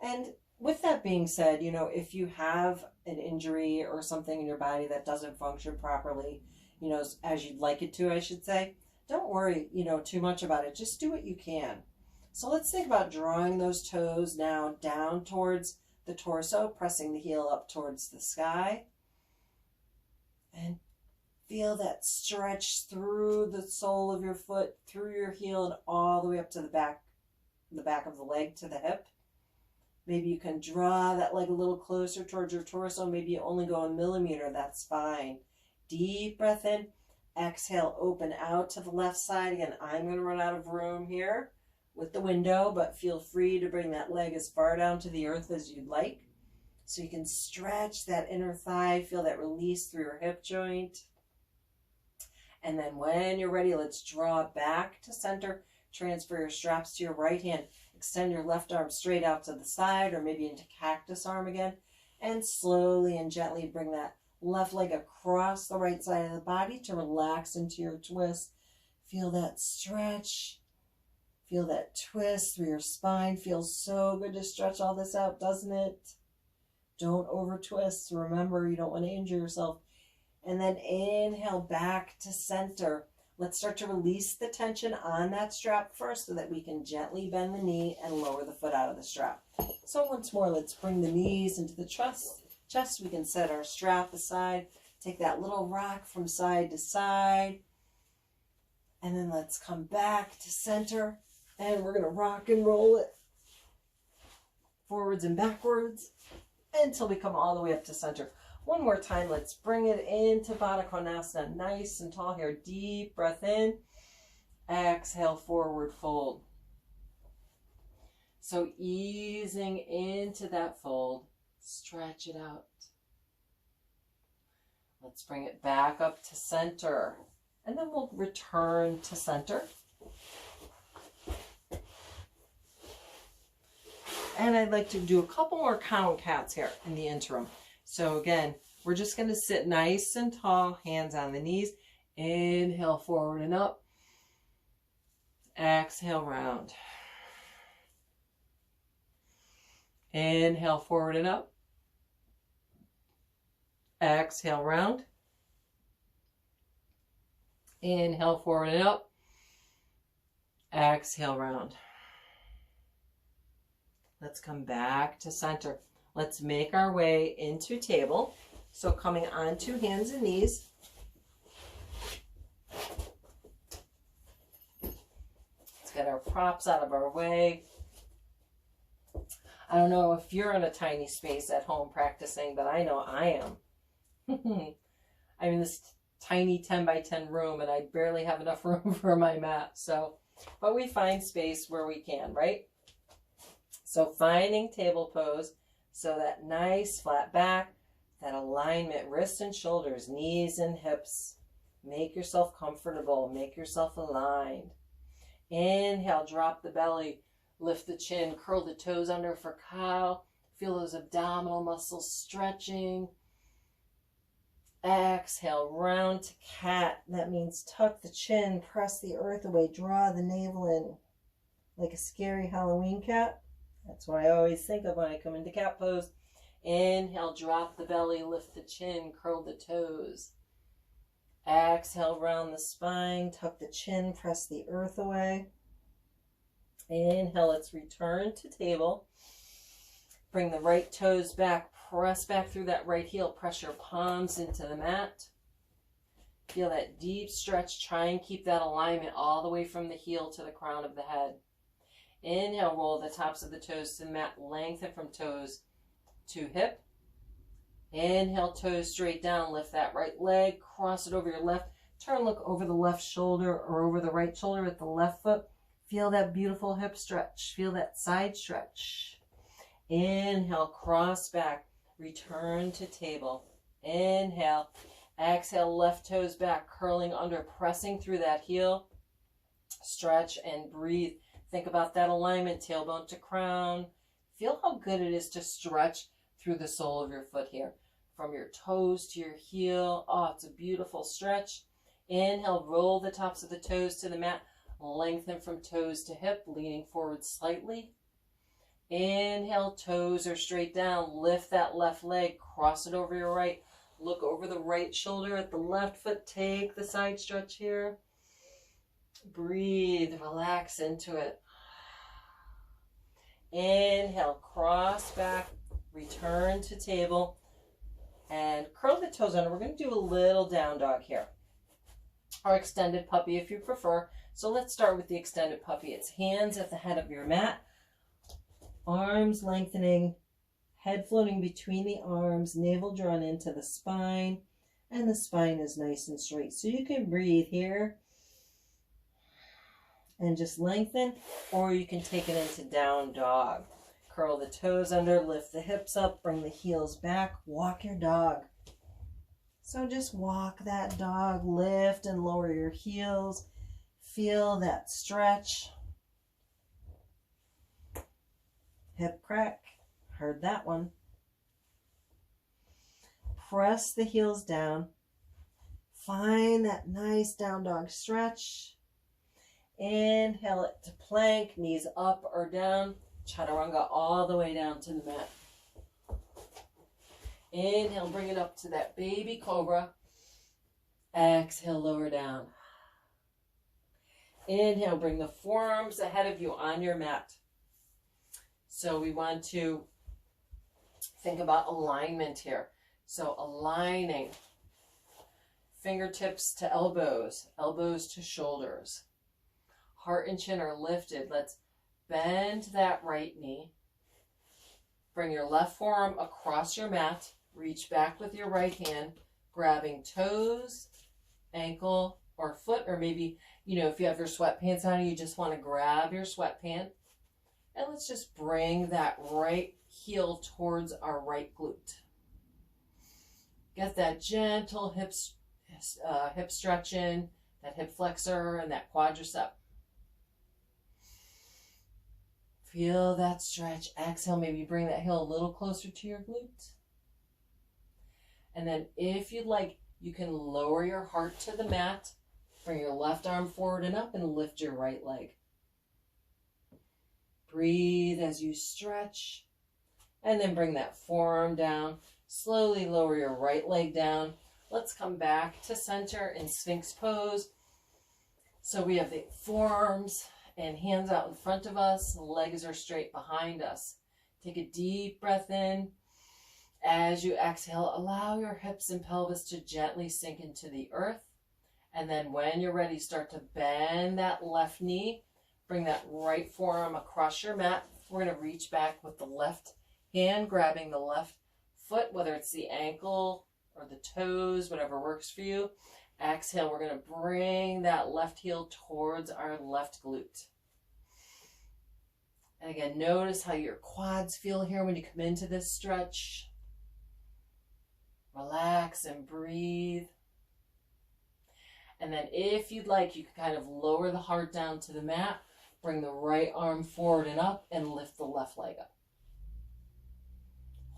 And with that being said, you know, if you have an injury or something in your body that doesn't function properly, you know, as you'd like it to, I should say, don't worry, you know, too much about it. Just do what you can. So let's think about drawing those toes now down towards the torso, pressing the heel up towards the sky. And feel that stretch through the sole of your foot, through your heel, and all the way up to the back of the leg to the hip. Maybe you can draw that leg a little closer towards your torso. Maybe you only go a millimeter. That's fine. Deep breath in. Exhale, open out to the left side. Again, I'm going to run out of room here with the window, but feel free to bring that leg as far down to the earth as you'd like. So you can stretch that inner thigh, feel that release through your hip joint. And then when you're ready, let's draw back to center. Transfer your straps to your right hand. Extend your left arm straight out to the side or maybe into cactus arm again. And slowly and gently bring that left leg across the right side of the body to relax into your twist. Feel that stretch. Feel that twist through your spine. Feels so good to stretch all this out, doesn't it? Don't over twist. Remember, you don't want to injure yourself. And then inhale back to center. Let's start to release the tension on that strap first so that we can gently bend the knee and lower the foot out of the strap. So once more, let's bring the knees into the chest. We can set our strap aside. Take that little rock from side to side. And then let's come back to center. And we're going to rock and roll it forwards and backwards until we come all the way up to center. One more time, let's bring it into Baddha Konasana, nice and tall here. Deep breath in, exhale, forward fold. So easing into that fold, stretch it out. Let's bring it back up to center, and then we'll return to center. And I'd like to do a couple more cow and cats here in the interim. So again, we're just going to sit nice and tall, hands on the knees. Inhale, forward and up. Exhale, round. Inhale, forward and up. Exhale, round. Inhale, forward and up. Exhale, round. Let's come back to center. Let's make our way into table. So coming onto hands and knees. Let's get our props out of our way. I don't know if you're in a tiny space at home practicing, but I know I am. I'm in this tiny 10 by 10 room and I barely have enough room for my mat. So, but we find space where we can, right? So finding table pose. So that nice flat back, that alignment, wrists and shoulders, knees and hips. Make yourself comfortable, make yourself aligned. Inhale, drop the belly, lift the chin, curl the toes under for cow. Feel those abdominal muscles stretching. Exhale, round to cat. That means tuck the chin, press the earth away, draw the navel in like a scary Halloween cat. That's what I always think of when I come into cat pose. Inhale, drop the belly, lift the chin, curl the toes. Exhale, round the spine, tuck the chin, press the earth away. Inhale, let's return to table. Bring the right toes back, press back through that right heel, press your palms into the mat. Feel that deep stretch, try and keep that alignment all the way from the heel to the crown of the head. Inhale, roll the tops of the toes to the mat, lengthen from toes to hip. Inhale, toes straight down, lift that right leg, cross it over your left, turn, look over the left shoulder or over the right shoulder at the left foot. Feel that beautiful hip stretch, feel that side stretch. Inhale, cross back, return to table. Inhale, exhale, left toes back, curling under, pressing through that heel. Stretch and breathe. Think about that alignment, tailbone to crown. Feel how good it is to stretch through the sole of your foot here. From your toes to your heel. Oh, it's a beautiful stretch. Inhale, roll the tops of the toes to the mat. Lengthen from toes to hip, leaning forward slightly. Inhale, toes are straight down. Lift that left leg, cross it over your right. Look over the right shoulder at the left foot. Take the side stretch here. Breathe, relax into it. Inhale, cross back, return to table, and curl the toes under. We're going to do a little down dog here, or extended puppy if you prefer. So let's start with the extended puppy. It's hands at the head of your mat, arms lengthening, head floating between the arms, navel drawn into the spine, and the spine is nice and straight. So you can breathe here and just lengthen, or you can take it into down dog. Curl the toes under, lift the hips up, bring the heels back, walk your dog. So just walk that dog, lift and lower your heels. Feel that stretch. Hip crack, heard that one. Press the heels down. Find that nice down dog stretch. Inhale it to plank, knees up or down. Chaturanga all the way down to the mat. Inhale, bring it up to that baby cobra. Exhale, lower down. Inhale, bring the forearms ahead of you on your mat. So we want to think about alignment here. So aligning fingertips to elbows, elbows to shoulders. Heart and chin are lifted. Let's bend that right knee. Bring your left forearm across your mat. Reach back with your right hand, grabbing toes, ankle, or foot, or maybe, if you have your sweatpants on, you just want to grab your sweatpant. And let's just bring that right heel towards our right glute. Get that gentle hip stretch in, that hip flexor and that quadricep. Feel that stretch. Exhale, maybe bring that heel a little closer to your glute. And then if you'd like, you can lower your heart to the mat, bring your left arm forward and up, and lift your right leg. Breathe as you stretch, and then bring that forearm down. Slowly lower your right leg down. Let's come back to center in Sphinx pose. So we have the forearms and hands out in front of us. The legs are straight behind us. Take a deep breath in. As you exhale, allow your hips and pelvis to gently sink into the earth. And then when you're ready, start to bend that left knee. Bring that right forearm across your mat. We're going to reach back with the left hand, grabbing the left foot, whether it's the ankle or the toes, whatever works for you. Exhale, we're going to bring that left heel towards our left glute. And again, notice how your quads feel here when you come into this stretch. Relax and breathe. And then if you'd like, you can kind of lower the heart down to the mat, bring the right arm forward and up, and lift the left leg up.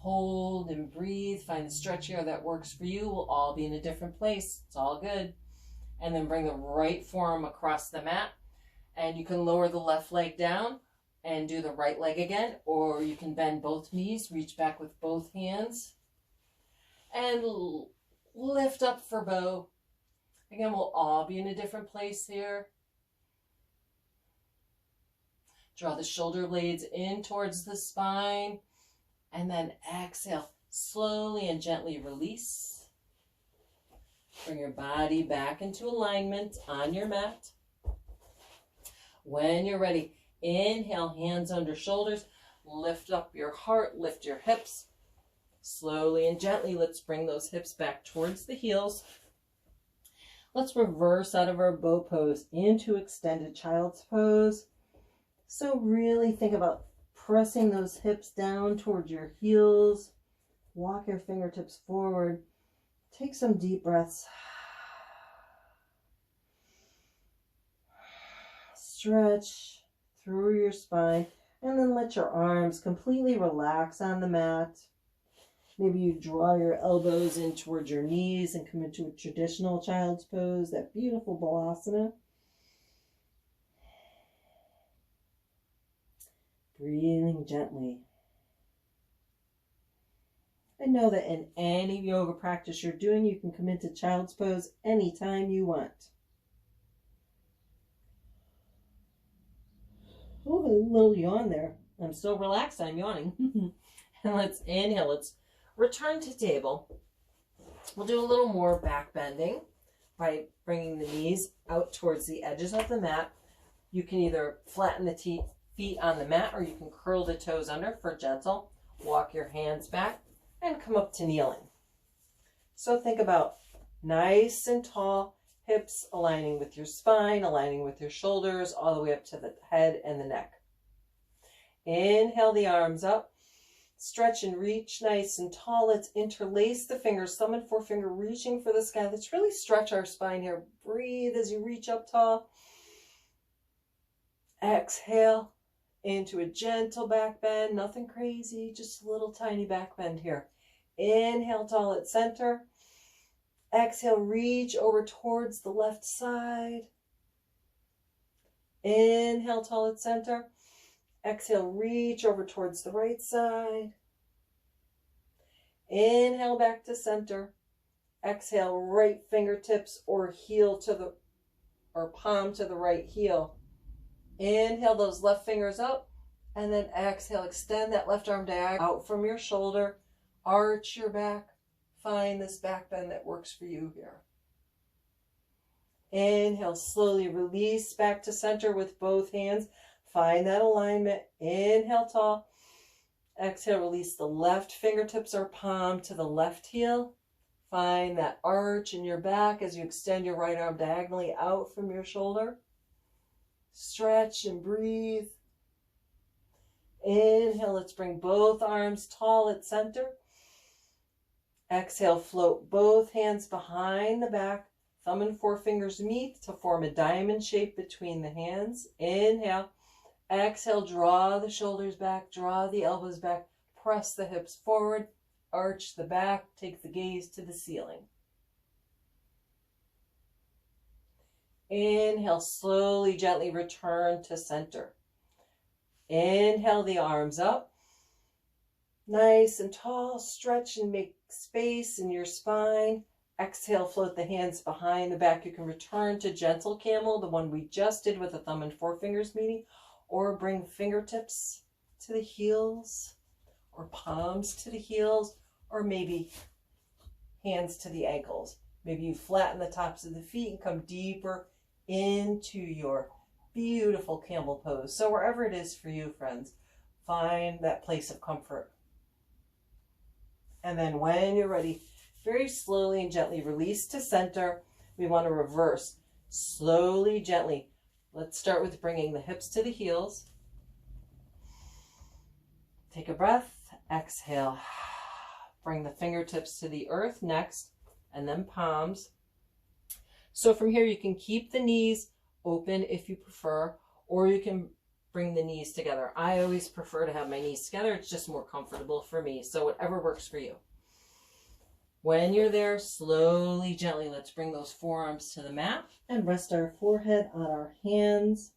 Hold and breathe. Find the stretch here that works for you. We'll all be in a different place. It's all good. And then bring the right forearm across the mat. And you can lower the left leg down and do the right leg again. Or you can bend both knees, reach back with both hands. And lift up for bow. Again, we'll all be in a different place here. Draw the shoulder blades in towards the spine. And then exhale, slowly and gently release. Bring your body back into alignment on your mat. When you're ready, inhale, hands under shoulders. Lift up your heart, lift your hips. Slowly and gently, let's bring those hips back towards the heels. Let's reverse out of our bow pose into extended child's pose. So really think about pressing those hips down towards your heels. Walk your fingertips forward. Take some deep breaths. Stretch through your spine and then let your arms completely relax on the mat. Maybe you draw your elbows in towards your knees and come into a traditional child's pose, that beautiful balasana. Breathing gently. And know that in any yoga practice you're doing, you can come into child's pose anytime you want. Oh, a little yawn there. I'm so relaxed, I'm yawning. And let's inhale. Let's return to table. We'll do a little more back bending by bringing the knees out towards the edges of the mat. You can either flatten the feet on the mat or you can curl the toes under for gentle. Walk your hands back and come up to kneeling. So think about nice and tall, hips aligning with your spine, aligning with your shoulders, all the way up to the head and the neck. Inhale the arms up. Stretch and reach nice and tall. Let's interlace the fingers, thumb and forefinger reaching for the sky. Let's really stretch our spine here. Breathe as you reach up tall. Exhale into a gentle back bend. Nothing crazy, just a little tiny back bend here. Inhale tall at center. Exhale, reach over towards the left side. Inhale tall at center. Exhale, reach over towards the right side. Inhale back to center. Exhale, right fingertips or heel to the, or palm to the right heel. Inhale those left fingers up. And then exhale, extend that left arm diagonal out from your shoulder. Arch your back. Find this back bend that works for you here. Inhale, slowly release back to center with both hands. Find that alignment. Inhale tall. Exhale, release the left fingertips or palm to the left heel. Find that arch in your back as you extend your right arm diagonally out from your shoulder. Stretch and breathe. Inhale, let's bring both arms tall at center. Exhale, float both hands behind the back. Thumb and forefingers meet to form a diamond shape between the hands. Inhale. Exhale, draw the shoulders back, draw the elbows back, press the hips forward, arch the back, take the gaze to the ceiling. Inhale, slowly, gently return to center. Inhale the arms up. Nice and tall, stretch and make space in your spine. Exhale, float the hands behind the back. You can return to gentle camel, the one we just did with the thumb and forefingers meeting. Or bring fingertips to the heels, or palms to the heels, or maybe hands to the ankles. Maybe you flatten the tops of the feet and come deeper into your beautiful camel pose. So wherever it is for you, friends, find that place of comfort. And then when you're ready, very slowly and gently release to center. We want to reverse slowly, gently. Let's start with bringing the hips to the heels. Take a breath, exhale. Bring the fingertips to the earth next, and then palms. So from here, you can keep the knees open if you prefer, or you can bring the knees together. I always prefer to have my knees together. It's just more comfortable for me. So whatever works for you. When you're there, slowly, gently, let's bring those forearms to the mat and rest our forehead on our hands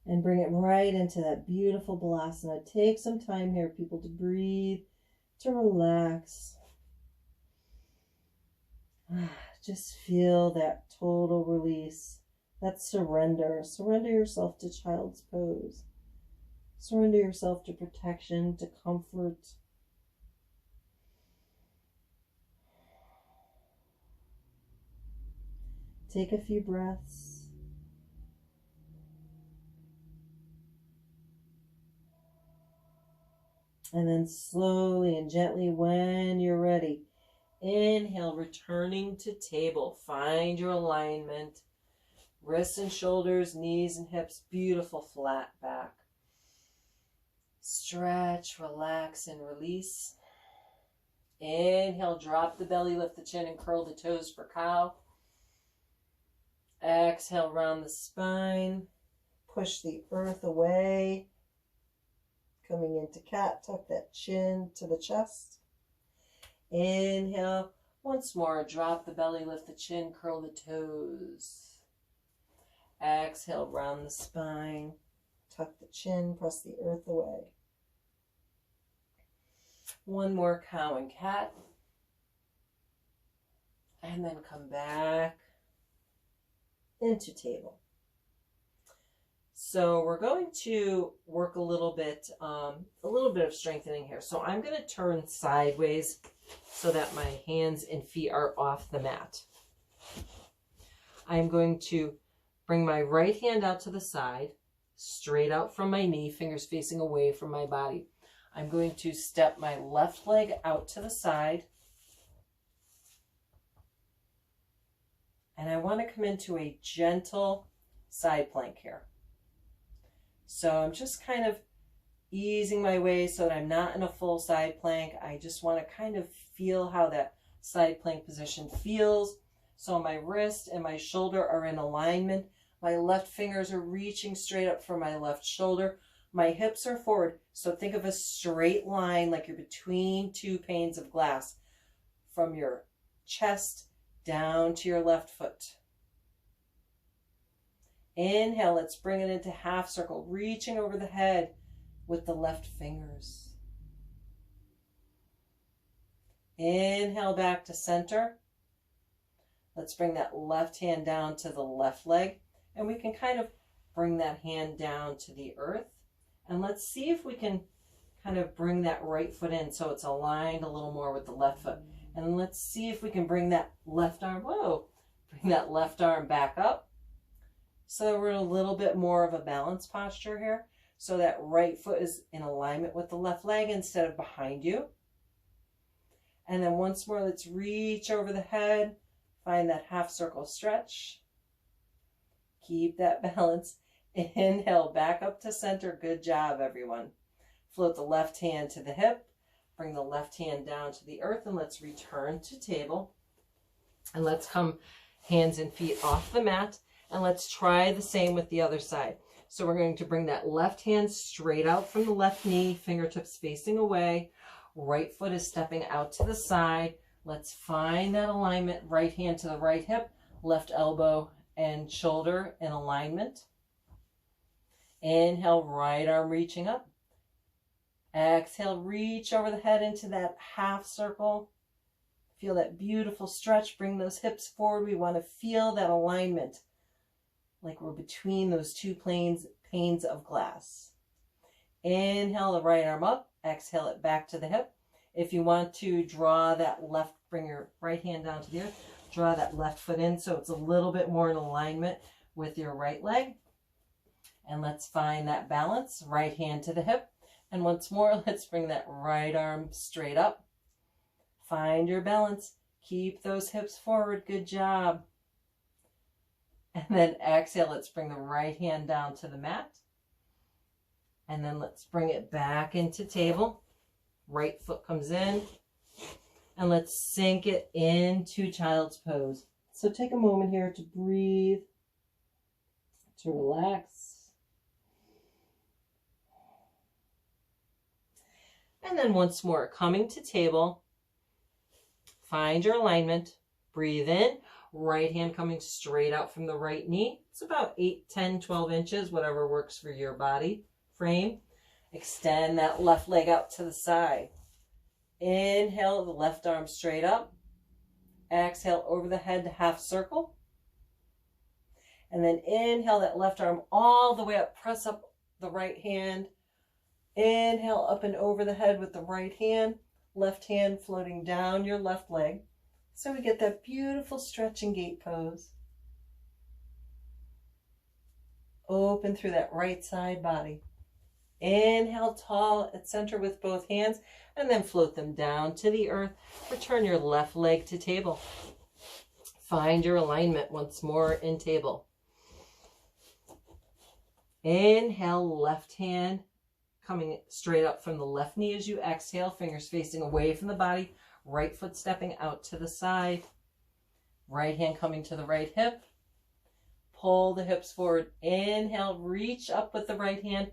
and bring it right into that beautiful balasana. Take some time here, people, to breathe, to relax. Just feel that total release, that surrender. Surrender yourself to child's pose. Surrender yourself to protection, to comfort. Take a few breaths. And then slowly and gently, when you're ready, inhale, returning to table. Find your alignment. Wrists and shoulders, knees and hips, beautiful flat back. Stretch, relax, and release. Inhale, drop the belly, lift the chin, and curl the toes for cow. Exhale, round the spine. Push the earth away. Coming into cat, tuck that chin to the chest. Inhale, once more, drop the belly, lift the chin, curl the toes. Exhale, round the spine. Tuck the chin, press the earth away. One more, cow and cat. And then come back into table. So we're going to work a little bit of strengthening here. So I'm going to turn sideways so that my hands and feet are off the mat. I'm going to bring my right hand out to the side, straight out from my knee, fingers facing away from my body. I'm going to step my left leg out to the side. And I want to come into a gentle side plank here. So I'm just kind of easing my way so that I'm not in a full side plank. I just want to kind of feel how that side plank position feels. So my wrist and my shoulder are in alignment. My left fingers are reaching straight up for my left shoulder. My hips are forward. So think of a straight line like you're between two panes of glass from your chest down to your left foot. Inhale, let's bring it into half circle, reaching over the head with the left fingers. Inhale, back to center. Let's bring that left hand down to the left leg, and we can kind of bring that hand down to the earth. And let's see if we can kind of bring that right foot in so it's aligned a little more with the left foot. And let's see if we can bring that left arm, bring that left arm back up. So we're in a little bit more of a balanced posture here. So that right foot is in alignment with the left leg instead of behind you. And then once more, let's reach over the head. Find that half circle stretch. Keep that balance. Inhale, back up to center. Good job, everyone. Float the left hand to the hip. Bring the left hand down to the earth, and let's return to table. And let's come hands and feet off the mat. And let's try the same with the other side. So we're going to bring that left hand straight out from the left knee, fingertips facing away. Right foot is stepping out to the side. Let's find that alignment. Right hand to the right hip, left elbow and shoulder in alignment. Inhale, right arm reaching up. Exhale, reach over the head into that half circle. Feel that beautiful stretch. Bring those hips forward. We want to feel that alignment, like we're between those two panes of glass. Inhale the right arm up, exhale it back to the hip. If you want to draw that left, bring your right hand down to the earth, draw that left foot in so it's a little bit more in alignment with your right leg. And let's find that balance, right hand to the hip. And once more, let's bring that right arm straight up. Find your balance, keep those hips forward, good job. And then exhale, let's bring the right hand down to the mat. And then let's bring it back into table. Right foot comes in. And let's sink it into child's pose. So take a moment here to breathe, to relax. And then once more, coming to table. Find your alignment. Breathe in. Right hand coming straight out from the right knee. It's about 8, 10, 12 inches, whatever works for your body frame. Extend that left leg out to the side. Inhale the left arm straight up. Exhale over the head to half circle. And then inhale that left arm all the way up. Press up the right hand. Inhale up and over the head with the right hand. Left hand floating down your left leg. So we get that beautiful stretch and gate pose. Open through that right side body. Inhale tall at center with both hands and then float them down to the earth. Return your left leg to table. Find your alignment once more in table. Inhale, left hand coming straight up from the left knee as you exhale, fingers facing away from the body, right foot stepping out to the side. Right hand coming to the right hip. Pull the hips forward. Inhale, reach up with the right hand.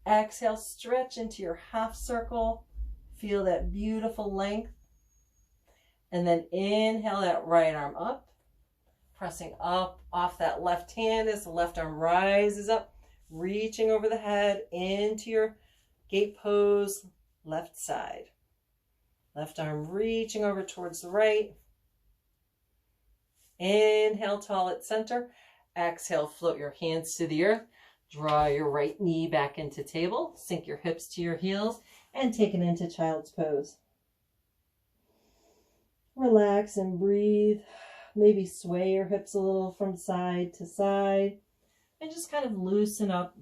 Exhale, stretch into your half circle. Feel that beautiful length. And then inhale that right arm up. Pressing up off that left hand as the left arm rises up. Reaching over the head into your gate pose, left side. Left arm reaching over towards the right. Inhale, tall at center. Exhale, float your hands to the earth. Draw your right knee back into table. Sink your hips to your heels and take it into child's pose. Relax and breathe. Maybe sway your hips a little from side to side and just kind of loosen up.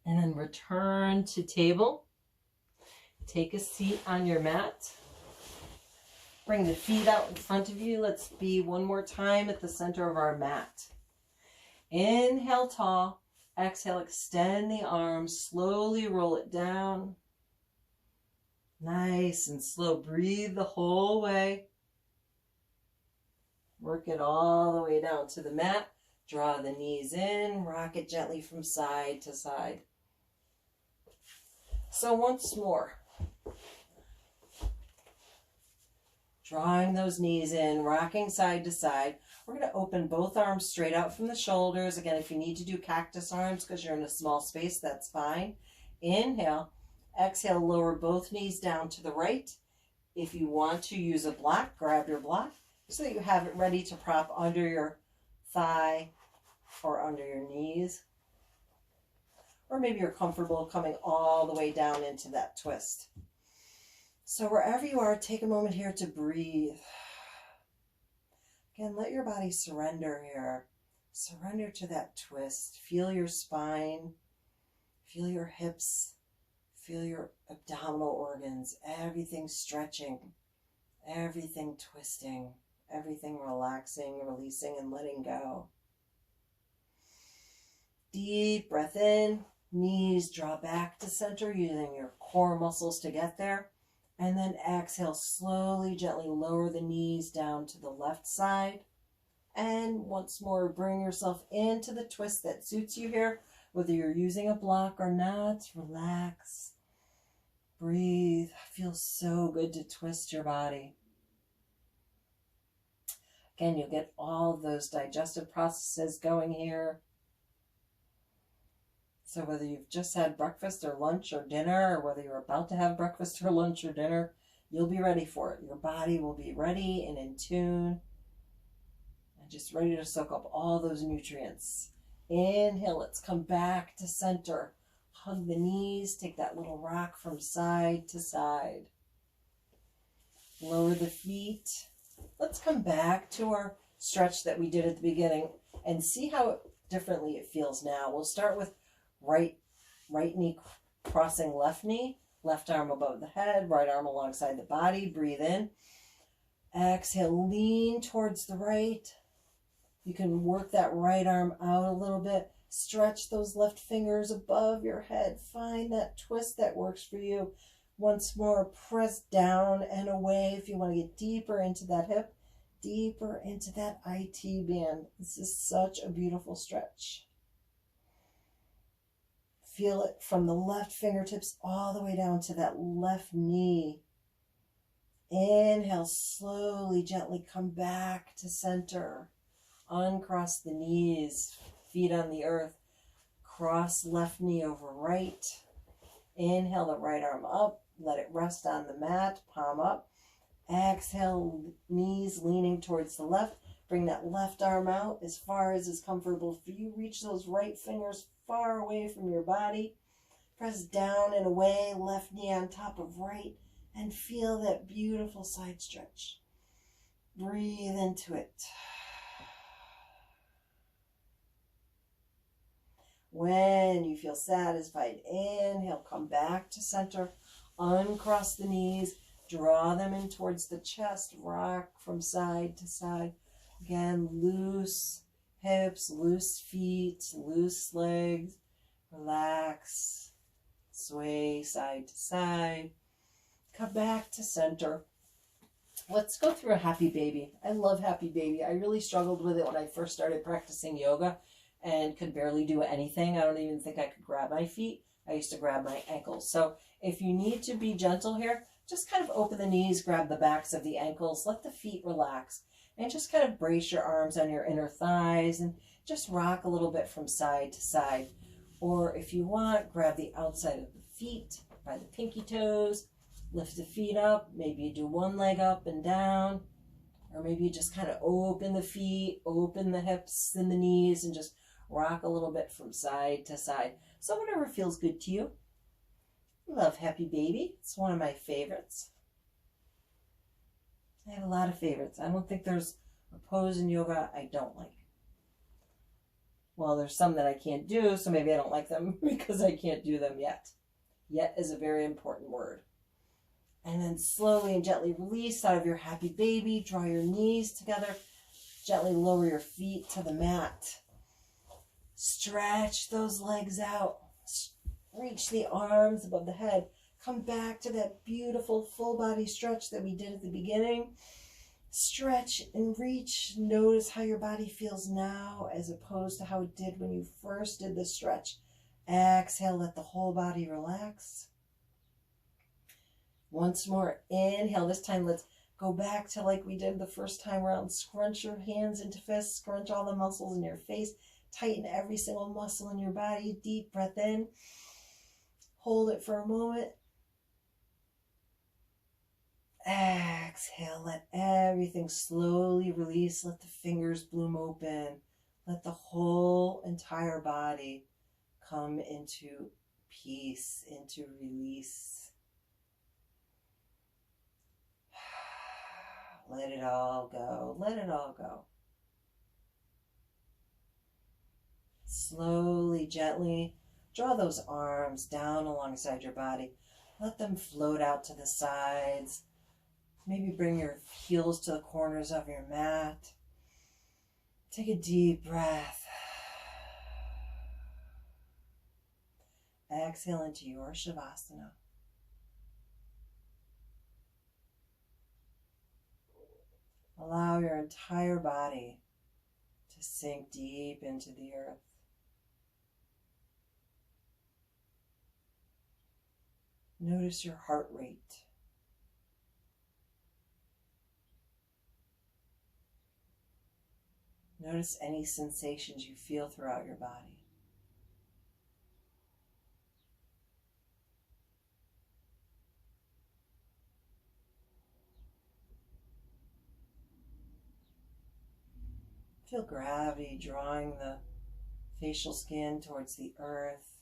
And then return to table. Take a seat on your mat. Bring the feet out in front of you. Let's be one more time at the center of our mat. Inhale tall. Exhale, extend the arms. Slowly roll it down. Nice and slow. Breathe the whole way. Work it all the way down to the mat. Draw the knees in. Rock it gently from side to side. So once more. Drawing those knees in, rocking side to side. We're going to open both arms straight out from the shoulders. Again, if you need to do cactus arms because you're in a small space, that's fine. Inhale. Exhale, lower both knees down to the right. If you want to use a block, grab your block so that you have it ready to prop under your thigh or under your knees. Or maybe you're comfortable coming all the way down into that twist. So wherever you are, take a moment here to breathe. Again, let your body surrender here. Surrender to that twist. Feel your spine. Feel your hips. Feel your abdominal organs. Everything stretching. Everything twisting. Everything relaxing, releasing, and letting go. Deep breath in. Knees draw back to center using your core muscles to get there. And then exhale, slowly, gently lower the knees down to the left side. And once more, bring yourself into the twist that suits you here. Whether you're using a block or not, relax. Breathe. Feels so good to twist your body. Again, you'll get all of those digestive processes going here. So whether you've just had breakfast or lunch or dinner, or whether you're about to have breakfast or lunch or dinner, you'll be ready for it. Your body will be ready and in tune and just ready to soak up all those nutrients. Inhale, let's come back to center. Hug the knees, take that little rock from side to side. Lower the feet. Let's come back to our stretch that we did at the beginning and see how differently it feels now. We'll start with right knee crossing left knee, left arm above the head, right arm alongside the body. Breathe in. Exhale, lean towards the right. You can work that right arm out a little bit. Stretch those left fingers above your head. Find that twist that works for you. Once more, press down and away if you want to get deeper into that hip, deeper into that IT band. This is such a beautiful stretch. Feel it from the left fingertips all the way down to that left knee. Inhale, slowly, gently come back to center. Uncross the knees, feet on the earth. Cross left knee over right. Inhale the right arm up. Let it rest on the mat, palm up. Exhale, knees leaning towards the left. Bring that left arm out as far as is comfortable for you. Reach those right fingers far away from your body. Press down and away, left knee on top of right, and feel that beautiful side stretch. Breathe into it. When you feel satisfied, inhale, come back to center. Uncross the knees. Draw them in towards the chest. Rock from side to side. Again, loose hips, loose feet, loose legs. Relax. Sway side to side. Come back to center. Let's go through a happy baby. I love happy baby. I really struggled with it when I first started practicing yoga and could barely do anything. I don't even think I could grab my feet. I used to grab my ankles. So if you need to be gentle here, just kind of open the knees, grab the backs of the ankles, let the feet relax, and just kind of brace your arms on your inner thighs and just rock a little bit from side to side. Or if you want, grab the outside of the feet by the pinky toes, lift the feet up, maybe you do one leg up and down, or maybe you just kind of open the feet, open the hips and the knees, and just rock a little bit from side to side. So whatever feels good to you. Love happy baby. It's one of my favorites. I have a lot of favorites. I don't think there's a pose in yoga I don't like. Well, there's some that I can't do, so maybe I don't like them because I can't do them yet. Yet is a very important word. And then slowly and gently release out of your happy baby. Draw your knees together. Gently lower your feet to the mat. Stretch those legs out. Reach the arms above the head. Come back to that beautiful full body stretch that we did at the beginning. Stretch and reach. Notice how your body feels now as opposed to how it did when you first did the stretch. Exhale, let the whole body relax. Once more, inhale. This time let's go back to like we did the first time around. Scrunch your hands into fists. Scrunch all the muscles in your face. Tighten every single muscle in your body. Deep breath in. Hold it for a moment. Exhale, let everything slowly release. Let the fingers bloom open. Let the whole entire body come into peace, into release. Let it all go. Let it all go. Slowly, gently, draw those arms down alongside your body. Let them float out to the sides. Maybe bring your heels to the corners of your mat. Take a deep breath. Exhale into your Shavasana. Allow your entire body to sink deep into the earth. Notice your heart rate. Notice any sensations you feel throughout your body. Feel gravity drawing the facial skin towards the earth.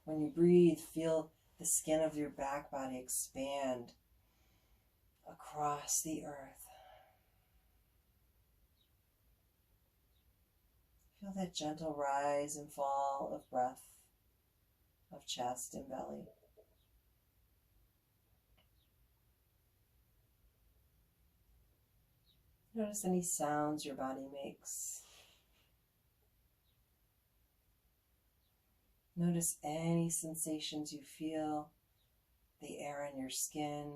When you breathe, feel the skin of your back body expand across the earth. Feel that gentle rise and fall of breath, of chest and belly. Notice any sounds your body makes. Notice any sensations you feel, the air in your skin,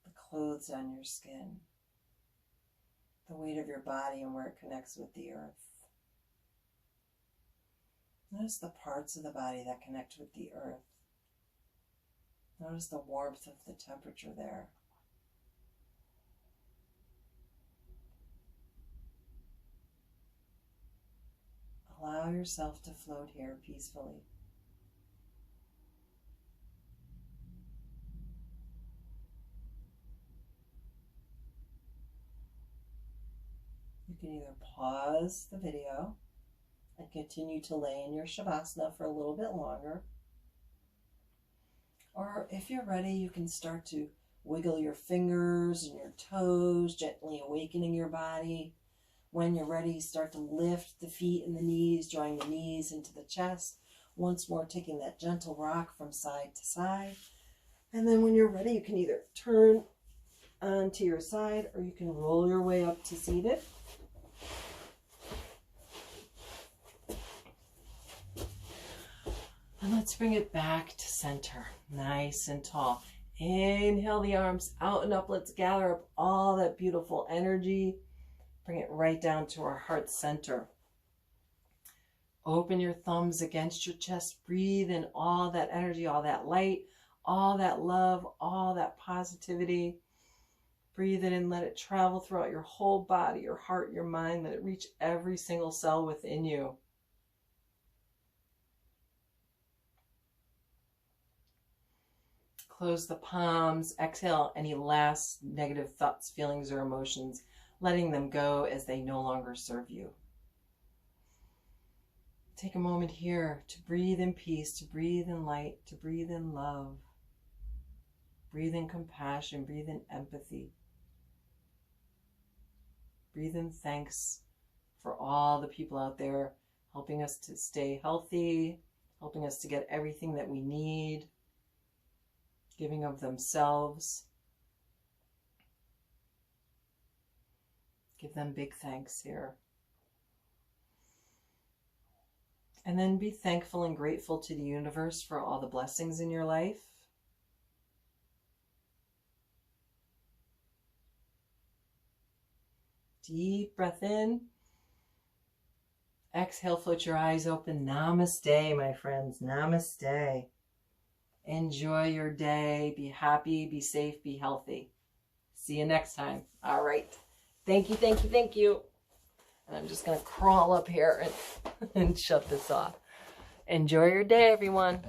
the clothes on your skin. the weight of your body and where it connects with the earth. Notice the parts of the body that connect with the earth. Notice the warmth of the temperature there. Allow yourself to float here peacefully. You can either pause the video and continue to lay in your Shavasana for a little bit longer. Or if you're ready, you can start to wiggle your fingers and your toes, gently awakening your body. When you're ready, start to lift the feet and the knees, drawing the knees into the chest. Once more, taking that gentle rock from side to side. And then when you're ready, you can either turn onto your side or you can roll your way up to seated. And let's bring it back to center, nice and tall. Inhale the arms out and up. Let's gather up all that beautiful energy. Bring it right down to our heart center. Open your thumbs against your chest. Breathe in all that energy, all that light, all that love, all that positivity. Breathe it in, let it travel throughout your whole body, your heart, your mind. Let it reach every single cell within you. Close the palms. Exhale any last negative thoughts, feelings, or emotions, letting them go as they no longer serve you. Take a moment here to breathe in peace, to breathe in light, to breathe in love. Breathe in compassion, breathe in empathy. Breathe in thanks for all the people out there helping us to stay healthy, helping us to get everything that we need, giving of themselves. Give them big thanks here. And then be thankful and grateful to the universe for all the blessings in your life. Deep breath in. Exhale, float your eyes open. Namaste, my friends. Namaste. Enjoy your day. Be happy, be safe, be healthy. See you next time. All right. Thank you, thank you, thank you. And I'm just going to crawl up here and shut this off. Enjoy your day, everyone.